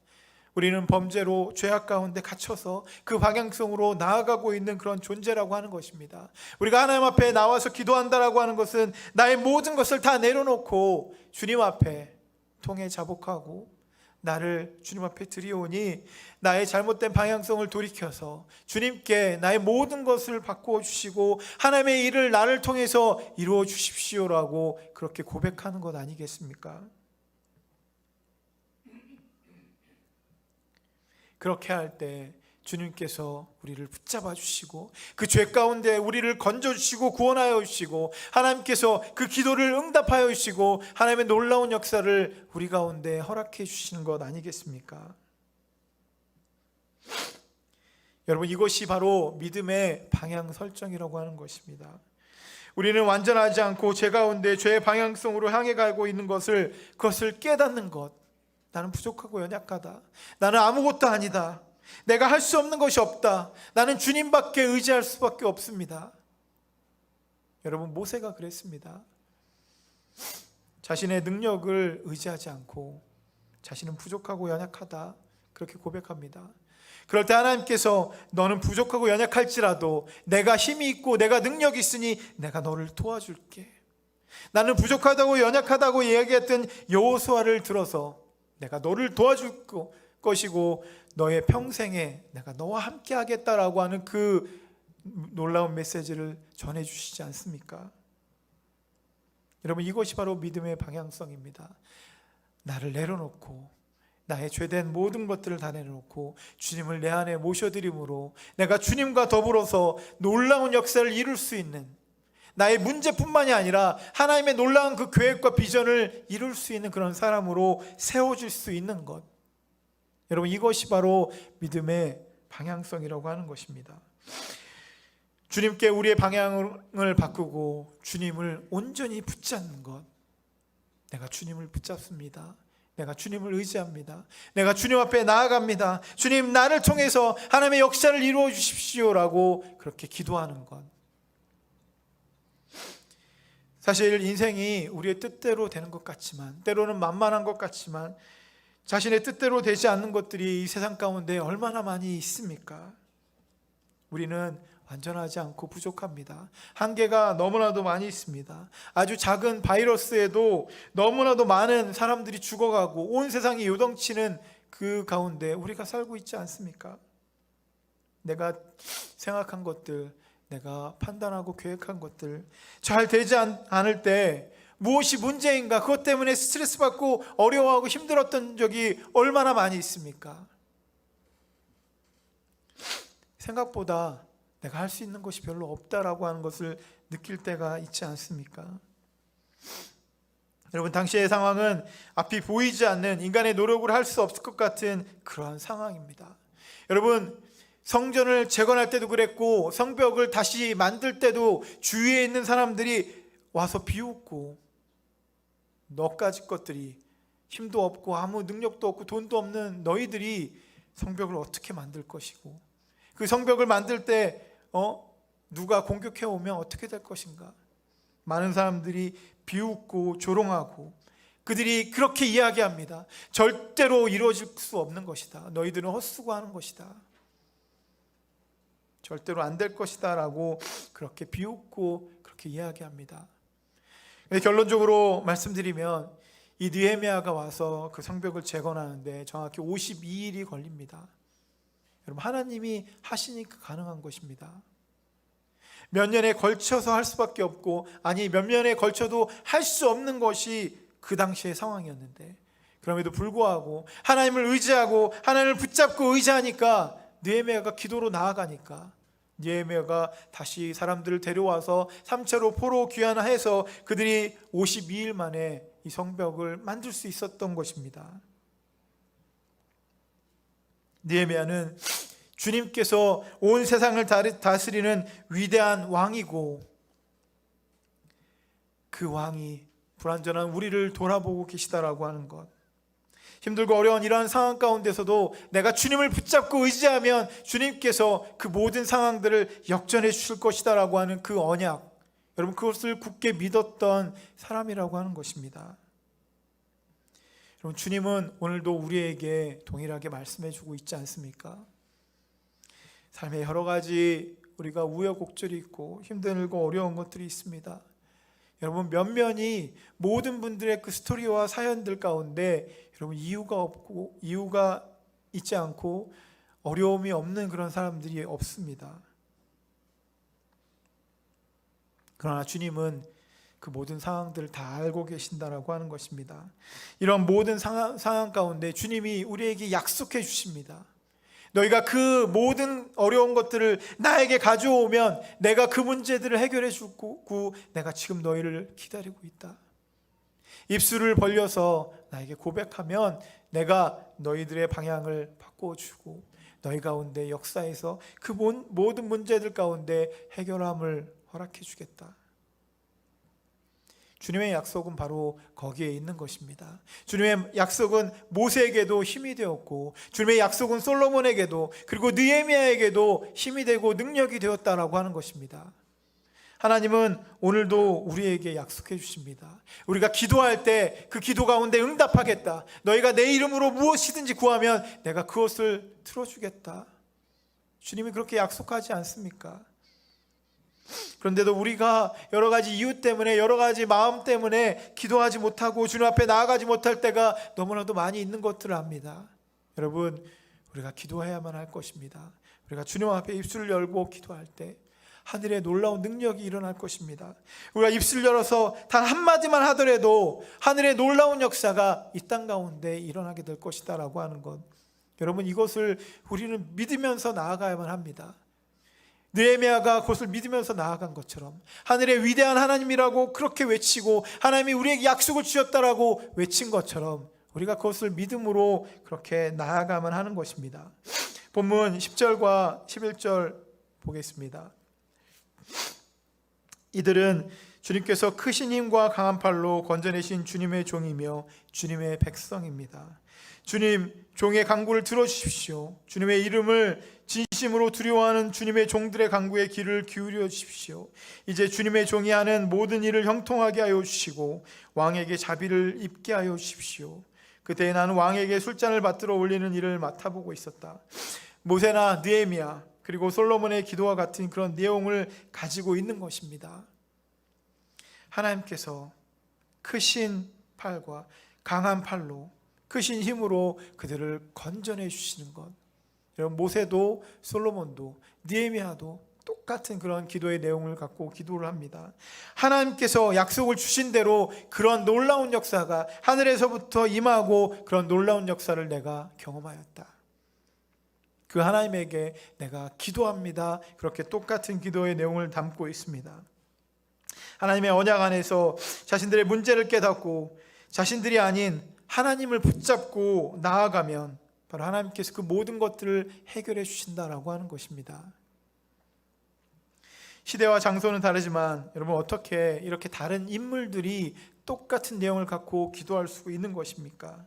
B: 우리는 범죄로 죄악 가운데 갇혀서 그 방향성으로 나아가고 있는 그런 존재라고 하는 것입니다. 우리가 하나님 앞에 나와서 기도한다라고 하는 것은 나의 모든 것을 다 내려놓고 주님 앞에 통해 자복하고 나를 주님 앞에 드리오니 나의 잘못된 방향성을 돌이켜서 주님께 나의 모든 것을 바꾸어 주시고 하나님의 일을 나를 통해서 이루어 주십시오라고 그렇게 고백하는 것 아니겠습니까? 그렇게 할 때 주님께서 우리를 붙잡아 주시고 그 죄 가운데 우리를 건져 주시고 구원하여 주시고 하나님께서 그 기도를 응답하여 주시고 하나님의 놀라운 역사를 우리 가운데 허락해 주시는 것 아니겠습니까? 여러분, 이것이 바로 믿음의 방향 설정이라고 하는 것입니다. 우리는 완전하지 않고 죄 가운데 죄의 방향성으로 향해 가고 있는 것을, 그것을 깨닫는 것. 나는 부족하고 연약하다. 나는 아무것도 아니다. 내가 할 수 없는 것이 없다. 나는 주님밖에 의지할 수밖에 없습니다. 여러분, 모세가 그랬습니다. 자신의 능력을 의지하지 않고 자신은 부족하고 연약하다 그렇게 고백합니다. 그럴 때 하나님께서 너는 부족하고 연약할지라도 내가 힘이 있고 내가 능력이 있으니 내가 너를 도와줄게. 나는 부족하다고 연약하다고 이야기했던 여호수아를 들어서 내가 너를 도와줄 것이고 너의 평생에 내가 너와 함께 하겠다라고 하는 그 놀라운 메시지를 전해주시지 않습니까? 여러분, 이것이 바로 믿음의 방향성입니다. 나를 내려놓고 나의 죄된 모든 것들을 다 내려놓고 주님을 내 안에 모셔드림으로 내가 주님과 더불어서 놀라운 역사를 이룰 수 있는, 나의 문제뿐만이 아니라 하나님의 놀라운 그 계획과 비전을 이룰 수 있는 그런 사람으로 세워질 수 있는 것. 여러분, 이것이 바로 믿음의 방향성이라고 하는 것입니다. 주님께 우리의 방향을 바꾸고 주님을 온전히 붙잡는 것. 내가 주님을 붙잡습니다. 내가 주님을 의지합니다. 내가 주님 앞에 나아갑니다. 주님, 나를 통해서 하나님의 역사를 이루어 주십시오라고 그렇게 기도하는 것. 사실 인생이 우리의 뜻대로 되는 것 같지만, 때로는 만만한 것 같지만, 자신의 뜻대로 되지 않는 것들이 이 세상 가운데 얼마나 많이 있습니까? 우리는 완전하지 않고 부족합니다. 한계가 너무나도 많이 있습니다. 아주 작은 바이러스에도 너무나도 많은 사람들이 죽어가고 온 세상이 요동치는 그 가운데 우리가 살고 있지 않습니까? 내가 생각한 것들, 내가 판단하고 계획한 것들 잘 되지 않을 때 무엇이 문제인가, 그것 때문에 스트레스 받고 어려워하고 힘들었던 적이 얼마나 많이 있습니까? 생각보다 내가 할 수 있는 것이 별로 없다라고 하는 것을 느낄 때가 있지 않습니까? 여러분, 당시의 상황은 앞이 보이지 않는, 인간의 노력으로 할 수 없을 것 같은 그러한 상황입니다. 여러분, 성전을 재건할 때도 그랬고 성벽을 다시 만들 때도 주위에 있는 사람들이 와서 비웃고, 너까지 것들이 힘도 없고 아무 능력도 없고 돈도 없는 너희들이 성벽을 어떻게 만들 것이고, 그 성벽을 만들 때 누가 공격해 오면 어떻게 될 것인가? 많은 사람들이 비웃고 조롱하고 그들이 그렇게 이야기합니다. 절대로 이루어질 수 없는 것이다. 너희들은 헛수고하는 것이다. 절대로 안 될 것이다 라고 그렇게 비웃고 그렇게 이야기합니다. 결론적으로 말씀드리면 이 느헤미야가 와서 그 성벽을 재건하는데 정확히 52일이 걸립니다. 여러분, 하나님이 하시니까 가능한 것입니다. 몇 년에 걸쳐서 할 수밖에 없고, 아니 몇 년에 걸쳐도 할 수 없는 것이 그 당시의 상황이었는데, 그럼에도 불구하고 하나님을 의지하고 하나님을 붙잡고 의지하니까 느헤미야가 기도로 나아가니까 느헤미야가 다시 사람들을 데려와서 3차로 포로 귀환해서 그들이 52일 만에 이 성벽을 만들 수 있었던 것입니다. 느헤미야는 주님께서 온 세상을 다스리는 위대한 왕이고, 그 왕이 불완전한 우리를 돌아보고 계시다라고 하는 것. 힘들고 어려운 이러한 상황 가운데서도 내가 주님을 붙잡고 의지하면 주님께서 그 모든 상황들을 역전해 주실 것이다라고 하는 그 언약, 여러분, 그것을 굳게 믿었던 사람이라고 하는 것입니다. 여러분, 주님은 오늘도 우리에게 동일하게 말씀해 주고 있지 않습니까? 삶에 여러 가지 우리가 우여곡절이 있고 힘들고 어려운 것들이 있습니다. 여러분, 면면이 모든 분들의 그 스토리와 사연들 가운데 여러분, 이유가 있지 않고 어려움이 없는 그런 사람들이 없습니다. 그러나 주님은 그 모든 상황들을 다 알고 계신다라고 하는 것입니다. 이런 모든 상황 가운데 주님이 우리에게 약속해 주십니다. 너희가 그 모든 어려운 것들을 나에게 가져오면 내가 그 문제들을 해결해 주고 내가 지금 너희를 기다리고 있다. 입술을 벌려서 나에게 고백하면 내가 너희들의 방향을 바꿔주고 너희 가운데 역사에서 그 모든 문제들 가운데 해결함을 허락해 주겠다. 주님의 약속은 바로 거기에 있는 것입니다. 주님의 약속은 모세에게도 힘이 되었고, 주님의 약속은 솔로몬에게도, 그리고 느헤미야에게도 힘이 되고 능력이 되었다라고 하는 것입니다. 하나님은 오늘도 우리에게 약속해 주십니다. 우리가 기도할 때 그 기도 가운데 응답하겠다. 너희가 내 이름으로 무엇이든지 구하면 내가 그것을 들어주겠다. 주님이 그렇게 약속하지 않습니까? 그런데도 우리가 여러 가지 이유 때문에, 여러 가지 마음 때문에 기도하지 못하고 주님 앞에 나아가지 못할 때가 너무나도 많이 있는 것들을 압니다. 여러분, 우리가 기도해야만 할 것입니다. 우리가 주님 앞에 입술을 열고 기도할 때 하늘의 놀라운 능력이 일어날 것입니다. 우리가 입술을 열어서 단 한마디만 하더라도 하늘의 놀라운 역사가 이 땅 가운데 일어나게 될 것이다 라고 하는 것, 여러분, 이것을 우리는 믿으면서 나아가야만 합니다. 느헤미야가 그것을 믿으면서 나아간 것처럼 하늘의 위대한 하나님이라고 그렇게 외치고 하나님이 우리에게 약속을 주셨다라고 외친 것처럼 우리가 그것을 믿음으로 그렇게 나아가만 하는 것입니다. 본문 10절과 11절 보겠습니다. 이들은 주님께서 크신 힘과 강한 팔로 건져내신 주님의 종이며 주님의 백성입니다. 주님, 종의 간구를 들어주십시오. 주님의 이름을 진심으로 두려워하는 주님의 종들의 간구에 귀를 기울여 주십시오. 이제 주님의 종이 하는 모든 일을 형통하게 하여 주시고 왕에게 자비를 입게 하여 주십시오. 그때 나는 왕에게 술잔을 받들어 올리는 일을 맡아보고 있었다. 모세나 느헤미야 그리고 솔로몬의 기도와 같은 그런 내용을 가지고 있는 것입니다. 하나님께서 크신 팔과 강한 팔로 크신 힘으로 그들을 건져내 주시는 것, 여러분 모세도 솔로몬도 느헤미야도 똑같은 그런 기도의 내용을 갖고 기도를 합니다. 하나님께서 약속을 주신 대로 그런 놀라운 역사가 하늘에서부터 임하고 그런 놀라운 역사를 내가 경험하였다. 그 하나님에게 내가 기도합니다. 그렇게 똑같은 기도의 내용을 담고 있습니다. 하나님의 언약 안에서 자신들의 문제를 깨닫고 자신들이 아닌 하나님을 붙잡고 나아가면 바로 하나님께서 그 모든 것들을 해결해 주신다라고 하는 것입니다. 시대와 장소는 다르지만 여러분 어떻게 이렇게 다른 인물들이 똑같은 내용을 갖고 기도할 수 있는 것입니까?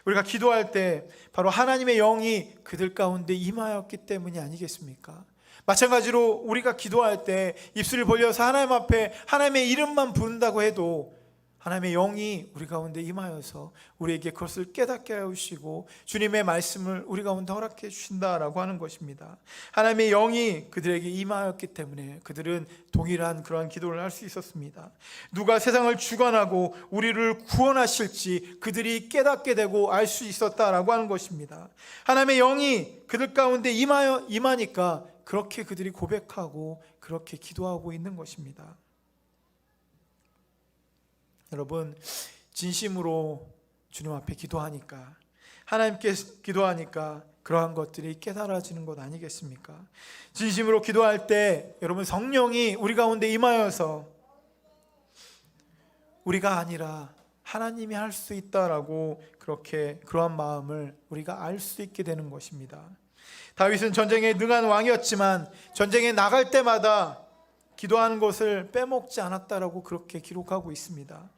B: 우리가 기도할 때 바로 하나님의 영이 그들 가운데 임하였기 때문이 아니겠습니까? 마찬가지로 우리가 기도할 때 입술을 벌려서 하나님 앞에 하나님의 이름만 부른다고 해도 하나님의 영이 우리 가운데 임하여서 우리에게 그것을 깨닫게 하여 주시고 주님의 말씀을 우리 가운데 허락해 주신다라고 하는 것입니다. 하나님의 영이 그들에게 임하였기 때문에 그들은 동일한 그러한 기도를 할 수 있었습니다. 누가 세상을 주관하고 우리를 구원하실지 그들이 깨닫게 되고 알 수 있었다라고 하는 것입니다. 하나님의 영이 그들 가운데 임하니까 그렇게 그들이 고백하고 그렇게 기도하고 있는 것입니다. 여러분 진심으로 주님 앞에 기도하니까 하나님께 기도하니까 그러한 것들이 깨달아지는 것 아니겠습니까? 진심으로 기도할 때 여러분 성령이 우리 가운데 임하여서 우리가 아니라 하나님이 할 수 있다라고 그렇게 그러한 마음을 우리가 알 수 있게 되는 것입니다. 다윗은 전쟁에 능한 왕이었지만 전쟁에 나갈 때마다 기도하는 것을 빼먹지 않았다라고 그렇게 기록하고 있습니다.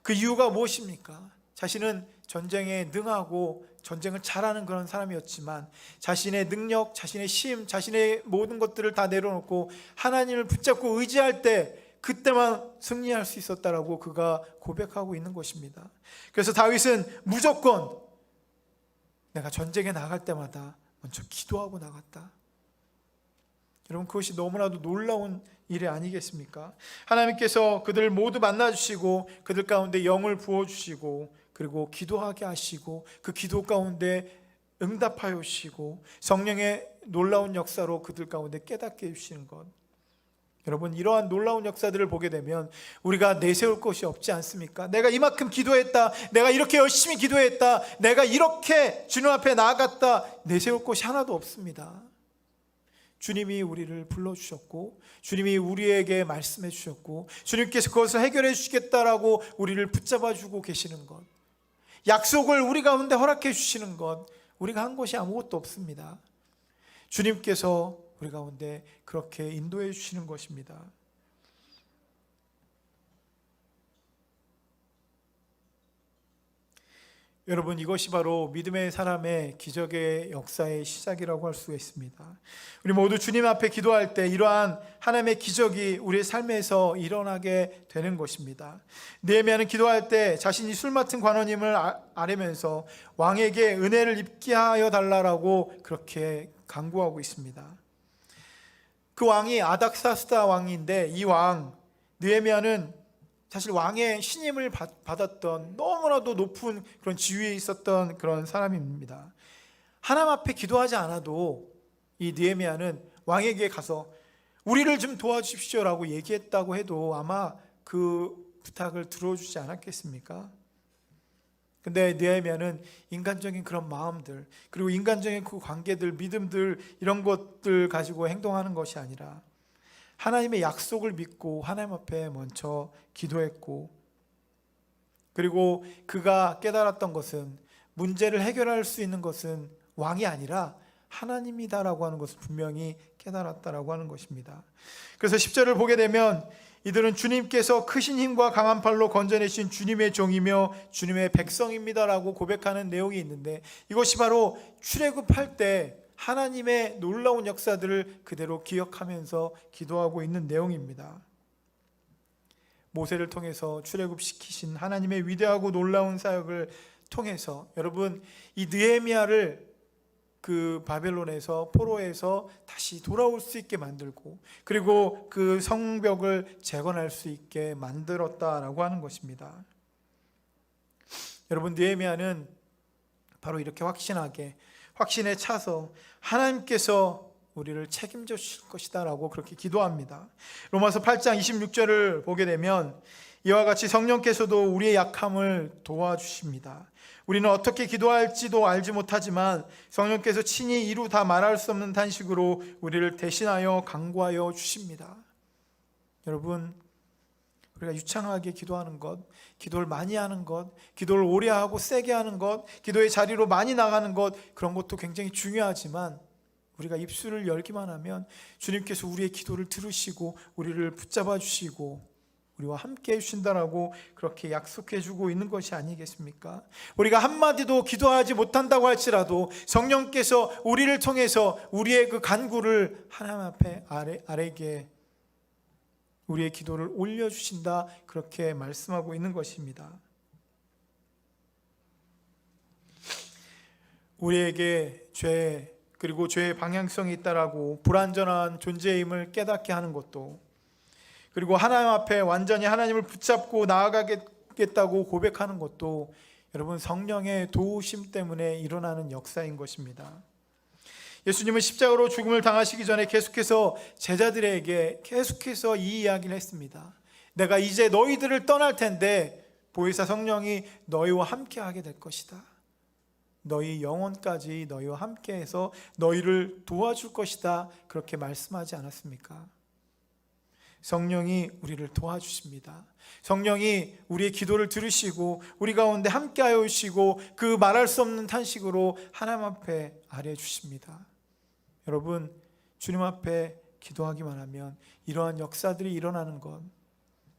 B: 그 이유가 무엇입니까? 자신은 전쟁에 능하고 전쟁을 잘하는 그런 사람이었지만 자신의 능력, 자신의 힘, 자신의 모든 것들을 다 내려놓고 하나님을 붙잡고 의지할 때 그때만 승리할 수 있었다라고 그가 고백하고 있는 것입니다. 그래서 다윗은 무조건 내가 전쟁에 나갈 때마다 먼저 기도하고 나갔다. 여러분 그것이 너무나도 놀라운 일이 아니겠습니까? 하나님께서 그들을 모두 만나주시고 그들 가운데 영을 부어주시고 그리고 기도하게 하시고 그 기도 가운데 응답하여 주시고 성령의 놀라운 역사로 그들 가운데 깨닫게 해주시는 것, 여러분 이러한 놀라운 역사들을 보게 되면 우리가 내세울 것이 없지 않습니까? 내가 이만큼 기도했다, 내가 이렇게 열심히 기도했다, 내가 이렇게 주님 앞에 나아갔다, 내세울 것이 하나도 없습니다. 주님이 우리를 불러주셨고 주님이 우리에게 말씀해 주셨고 주님께서 그것을 해결해 주시겠다라고 우리를 붙잡아 주고 계시는 것, 약속을 우리 가운데 허락해 주시는 것, 우리가 한 것이 아무것도 없습니다. 주님께서 우리 가운데 그렇게 인도해 주시는 것입니다. 여러분 이것이 바로 믿음의 사람의 기적의 역사의 시작이라고 할 수 있습니다. 우리 모두 주님 앞에 기도할 때 이러한 하나님의 기적이 우리의 삶에서 일어나게 되는 것입니다. 느헤미야는 기도할 때 자신이 술 맡은 관원임을 아뢰면서 왕에게 은혜를 입게 하여 달라고 그렇게 간구하고 있습니다. 그 왕이 아닥사스다 왕인데 이 왕 느헤미야는 사실 왕의 신임을 받았던 너무나도 높은 그런 지위에 있었던 그런 사람입니다. 하나님 앞에 기도하지 않아도 이 느헤미야는 왕에게 가서 우리를 좀 도와주십시오라고 얘기했다고 해도 아마 그 부탁을 들어주지 않았겠습니까? 근데 느헤미야는 인간적인 그런 마음들, 그리고 인간적인 그 관계들, 믿음들, 이런 것들 가지고 행동하는 것이 아니라 하나님의 약속을 믿고 하나님 앞에 먼저 기도했고, 그리고 그가 깨달았던 것은 문제를 해결할 수 있는 것은 왕이 아니라 하나님이다라고 하는 것을 분명히 깨달았다라고 하는 것입니다. 그래서 10절을 보게 되면 이들은 주님께서 크신 힘과 강한 팔로 건져내신 주님의 종이며 주님의 백성입니다라고 고백하는 내용이 있는데, 이것이 바로 출애굽할 때 하나님의 놀라운 역사들을 그대로 기억하면서 기도하고 있는 내용입니다. 모세를 통해서 출애굽시키신 하나님의 위대하고 놀라운 사역을 통해서 여러분, 이 느헤미야를 그 바벨론에서, 포로에서 다시 돌아올 수 있게 만들고, 그리고 그 성벽을 재건할 수 있게 만들었다라고 하는 것입니다. 여러분, 느헤미야는 바로 이렇게 확신에 차서 하나님께서 우리를 책임져 주실 것이다 라고 그렇게 기도합니다. 로마서 8장 26절을 보게 되면 이와 같이 성령께서도 우리의 약함을 도와주십니다. 우리는 어떻게 기도할지도 알지 못하지만 성령께서 친히 이루 다 말할 수 없는 탄식으로 우리를 대신하여 간구하여 주십니다. 여러분, 우리가 유창하게 기도하는 것, 기도를 많이 하는 것, 기도를 오래 하고 세게 하는 것, 기도의 자리로 많이 나가는 것, 그런 것도 굉장히 중요하지만 우리가 입술을 열기만 하면 주님께서 우리의 기도를 들으시고 우리를 붙잡아 주시고 우리와 함께 해주신다라고 그렇게 약속해 주고 있는 것이 아니겠습니까? 우리가 한마디도 기도하지 못한다고 할지라도 성령께서 우리를 통해서 우리의 그 간구를 하나님 앞에 아래게 우리의 기도를 올려주신다, 그렇게 말씀하고 있는 것입니다. 우리에게 죄, 그리고 죄의 방향성이 있다라고 불완전한 존재임을 깨닫게 하는 것도, 그리고 하나님 앞에 완전히 하나님을 붙잡고 나아가겠다고 고백하는 것도 여러분, 성령의 도우심 때문에 일어나는 역사인 것입니다. 예수님은 십자가로 죽음을 당하시기 전에 계속해서 제자들에게 계속해서 이 이야기를 했습니다. 내가 이제 너희들을 떠날 텐데 보혜사 성령이 너희와 함께 하게 될 것이다. 너희 영혼까지 너희와 함께해서 너희를 도와줄 것이다, 그렇게 말씀하지 않았습니까? 성령이 우리를 도와주십니다. 성령이 우리의 기도를 들으시고 우리 가운데 함께하여 주시고 그 말할 수 없는 탄식으로 하나님 앞에 아뢰 주십니다. 여러분, 주님 앞에 기도하기만 하면 이러한 역사들이 일어나는 것,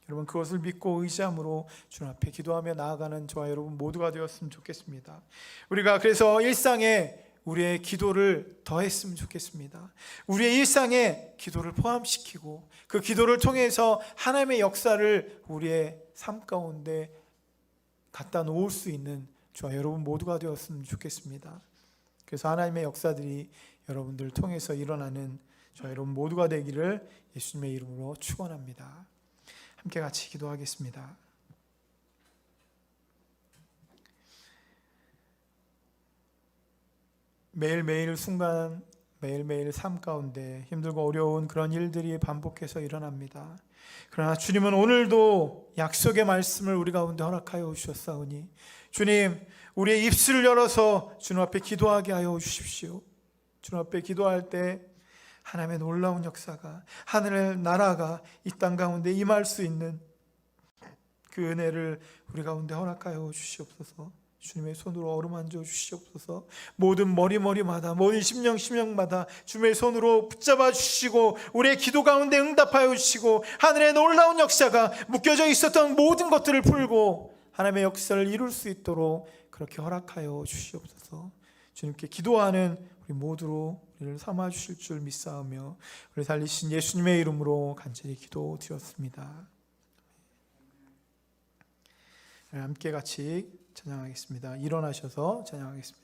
B: 여러분, 그것을 믿고 의지함으로 주님 앞에 기도하며 나아가는 저와 여러분 모두가 되었으면 좋겠습니다. 우리가 그래서 일상에 우리의 기도를 더했으면 좋겠습니다. 우리의 일상에 기도를 포함시키고 그 기도를 통해서 하나님의 역사를 우리의 삶 가운데 갖다 놓을 수 있는 저와 여러분 모두가 되었으면 좋겠습니다. 그래서 하나님의 역사들이 여러분들 통해서 일어나는 저와 여러분 모두가 되기를 예수님의 이름으로 축원합니다. 함께 같이 기도하겠습니다. 매일매일 순간, 매일매일 삶 가운데 힘들고 어려운 그런 일들이 반복해서 일어납니다. 그러나 주님은 오늘도 약속의 말씀을 우리 가운데 허락하여 주셨사오니 주님, 우리의 입술을 열어서 주님 앞에 기도하게 하여 주십시오. 주님 앞에 기도할 때 하나님의 놀라운 역사가, 하늘의 나라가 이 땅 가운데 임할 수 있는 그 은혜를 우리 가운데 허락하여 주시옵소서. 주님의 손으로 어루만져 주시옵소서. 모든 머리마다, 모든 심령마다 주님의 손으로 붙잡아 주시고 우리의 기도 가운데 응답하여 주시고 하늘의 놀라운 역사가 묶여져 있었던 모든 것들을 풀고 하나님의 역사를 이룰 수 있도록 그렇게 허락하여 주시옵소서. 주님께 기도하는 우리 모두로 우리를 삼아 주실 줄 믿사오며 우리 살리신 예수님의 이름으로 간절히 기도드렸습니다. 함께 같이 찬양하겠습니다. 일어나셔서 찬양하겠습니다.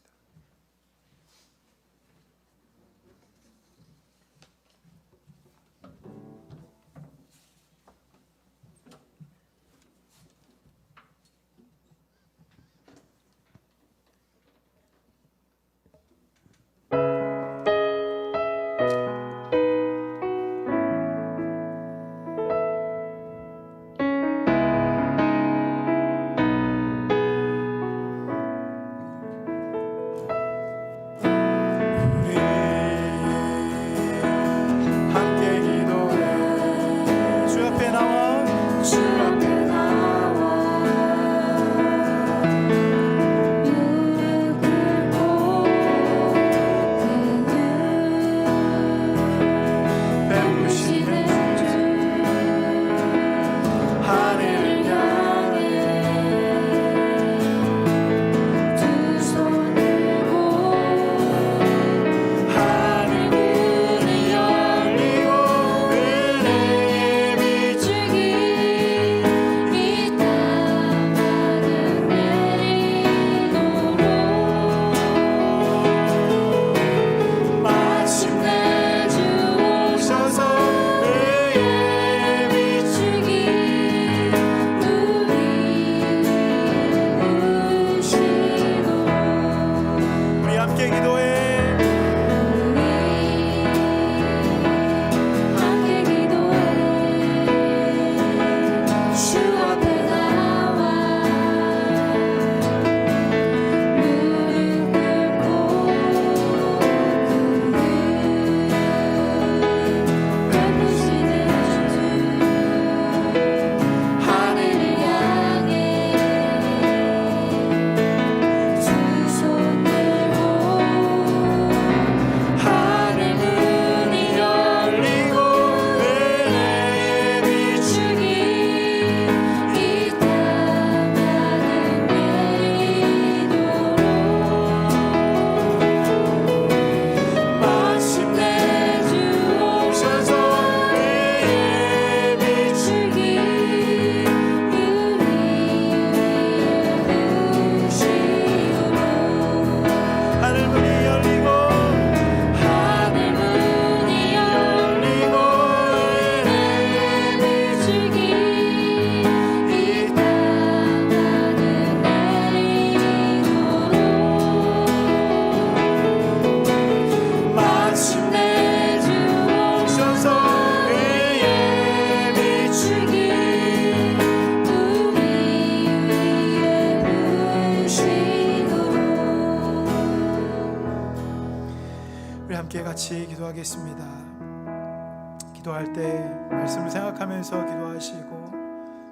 B: 기도하겠습니다. 기도할 때 말씀을 생각하면서 기도하시고,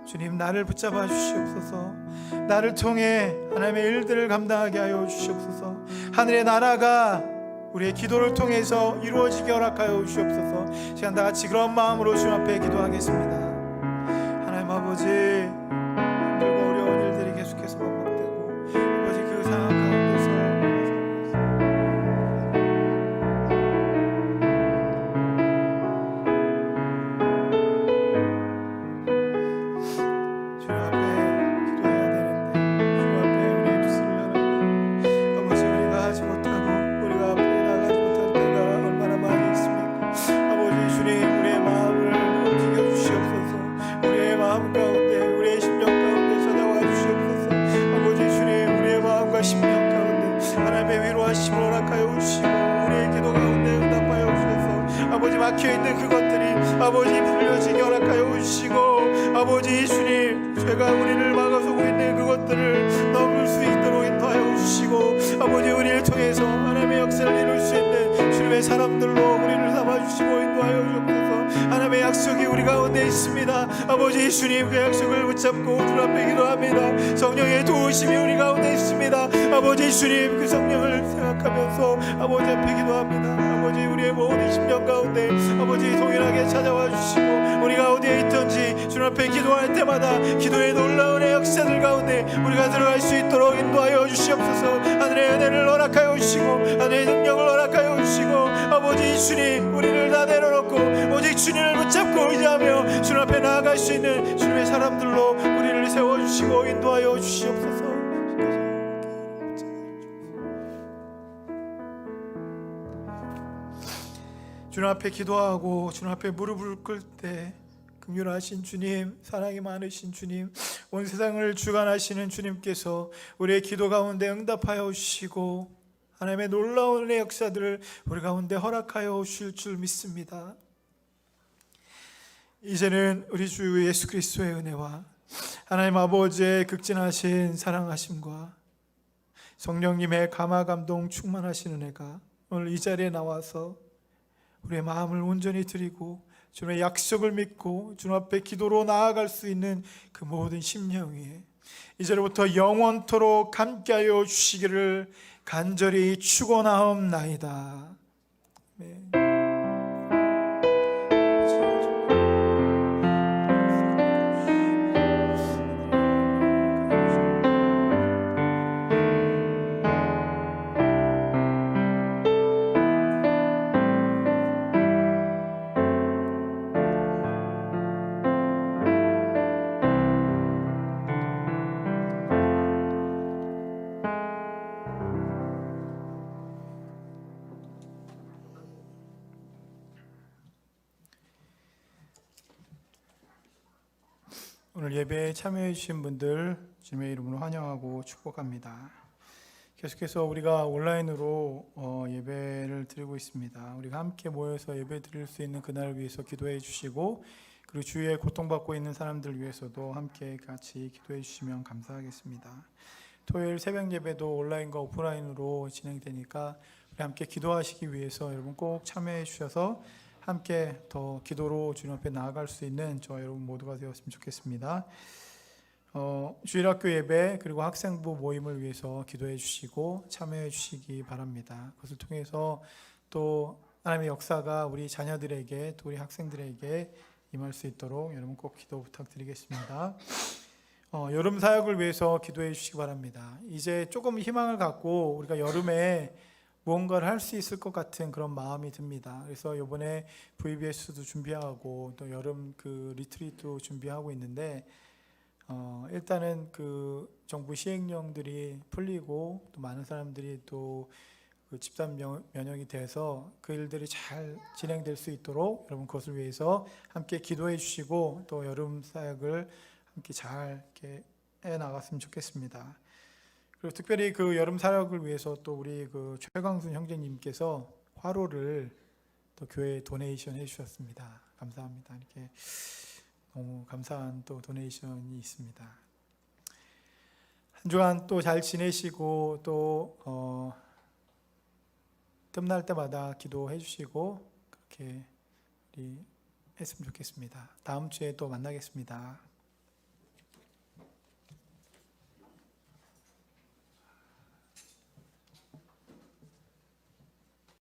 B: 주님 나를 붙잡아 주시옵소서. 나를 통해 하나님의 일들을 감당하게 하여 주시옵소서. 하늘의 나라가 우리의 기도를 통해서 이루어지게 허락하여 주시옵소서. 시간 다 같이 그런 마음으로 주님 앞에 기도하겠습니다. 하나님 아버지, 힘들고 어려운 일들이 계속해서 반복되고, 아버지 그 상황 가운데서 주님 앞에 기도해야 되는데, 주님 앞에 우리의 두 손을 하나님 아버지, 우리가 하지 못하고 우리가 앞에 나가지 못할 때가 얼마나 많이 있습니까? 아버지 주님, 우리의 마음을 움직여 주시옵소서. 우리의 마음 가운데, 우리의 심령 가운데 찾아와 주시옵소서. 아버지 주님, 우리의 마음과 심령 가운데 하나님의 위로하심을 허락하여 주시고, 우리의 기도 가운데 응답하여 주셔서 아버지 막혀있는 그것들이 아버지 풀려지게 허락하여 주시고, 아버지 주님, 죄가 우리를 막아서고 있는 그것들을 넘을 수 있도록 인도하여 주시고, 아버지 우리를 통해서 하나님의 역사를 이룰 수 있는 주님의 사람들로 우리를 삼아주시고 인도하여 주옵소서. 하나님의 약속이 우리 가운데 있습니다. 아버지 주님, 그 약속을 붙잡고 주 앞에 기도합니다. 성령의 도우심이 우리 가운데 있습니다. 아버지 주님, 그 성령을 생각하면서 아버지 앞에 기도합니다. 아버지 우리의 모든 심령 가운데 아버지 동일하게 찾아와 주시고, 우리가 어디에 있든지 주 앞에 기도할 때마다 기도의 놀라운 역사들 가운데 우리가 들어갈 수 있도록 인도하여 주시옵소서. 하늘의 은혜를 허락하여 주시고, 하늘의 능력을 허락하여 주시고, 아버지 주님, 우리를 다 내려놓고 오직 주님을 붙잡고 의지하며 주 앞에 나아갈 수 있는 주님의 사람들로 우리를 세워주시고 인도하여 주시옵소서. 주님 앞에 기도하고 주님 앞에 무릎을 꿇을 때 긍휼하신 주님, 사랑이 많으신 주님, 온 세상을 주관하시는 주님께서 우리의 기도 가운데 응답하여 주시고 하나님의 놀라운 은혜의 역사들을 우리 가운데 허락하여 주실 줄 믿습니다. 이제는 우리 주 예수 그리스도의 은혜와 하나님 아버지의 극진하신 사랑하심과 성령님의 감화 감동 충만하신 은혜가 오늘 이 자리에 나와서 우리의 마음을 온전히 드리고 주님의 약속을 믿고 주님 앞에 기도로 나아갈 수 있는 그 모든 심령 위에 이제로부터 영원토록 함께하여 주시기를 간절히 축원하옵나이다. 아멘. 오늘 예배에 참여해 주신 분들 주님의 이름으로 환영하고 축복합니다. 계속해서 우리가 온라인으로 예배를 드리고 있습니다. 우리가 함께 모여서 예배 드릴 수 있는 그날을 위해서 기도해 주시고, 그리고 주위에 고통받고 있는 사람들 위해서도 함께 같이 기도해 주시면 감사하겠습니다. 토요일 새벽 예배도 온라인과 오프라인으로 진행되니까 우리 함께 기도하시기 위해서 여러분 꼭 참여해 주셔서 함께 더 기도로 주님 앞에 나아갈 수 있는 저와 여러분 모두가 되었으면 좋겠습니다. 주일학교 예배 그리고 학생부 모임을 위해서 기도해 주시고 참여해 주시기 바랍니다. 그것을 통해서 또 하나님의 역사가 우리 자녀들에게 또 우리 학생들에게 임할 수 있도록 여러분 꼭 기도 부탁드리겠습니다. 여름 사역을 위해서 기도해 주시기 바랍니다. 이제 조금 희망을 갖고 우리가 여름에 무언가를 할 수 있을 것 같은 그런 마음이 듭니다. 그래서 이번에 VBS도 준비하고 또 여름 그 리트리트도 준비하고 있는데 일단은 그 정부 시행령들이 풀리고 또 많은 사람들이 또 그 집단 면역이 돼서 그 일들이 잘 진행될 수 있도록 여러분 그것을 위해서 함께 기도해 주시고 또 여름 사역을 함께 잘 이렇게 해 나갔으면 좋겠습니다. 그리고 특별히 그 여름 사역을 위해서 또 우리 그 최광순 형제님께서 화로를 또 교회에 도네이션 해주셨습니다. 감사합니다. 이렇게 너무 감사한 또 도네이션이 있습니다. 한 주간 또 잘 지내시고 또 틈날 때마다 기도해 주시고 이렇게 우리 했으면 좋겠습니다. 다음 주에 또 만나겠습니다.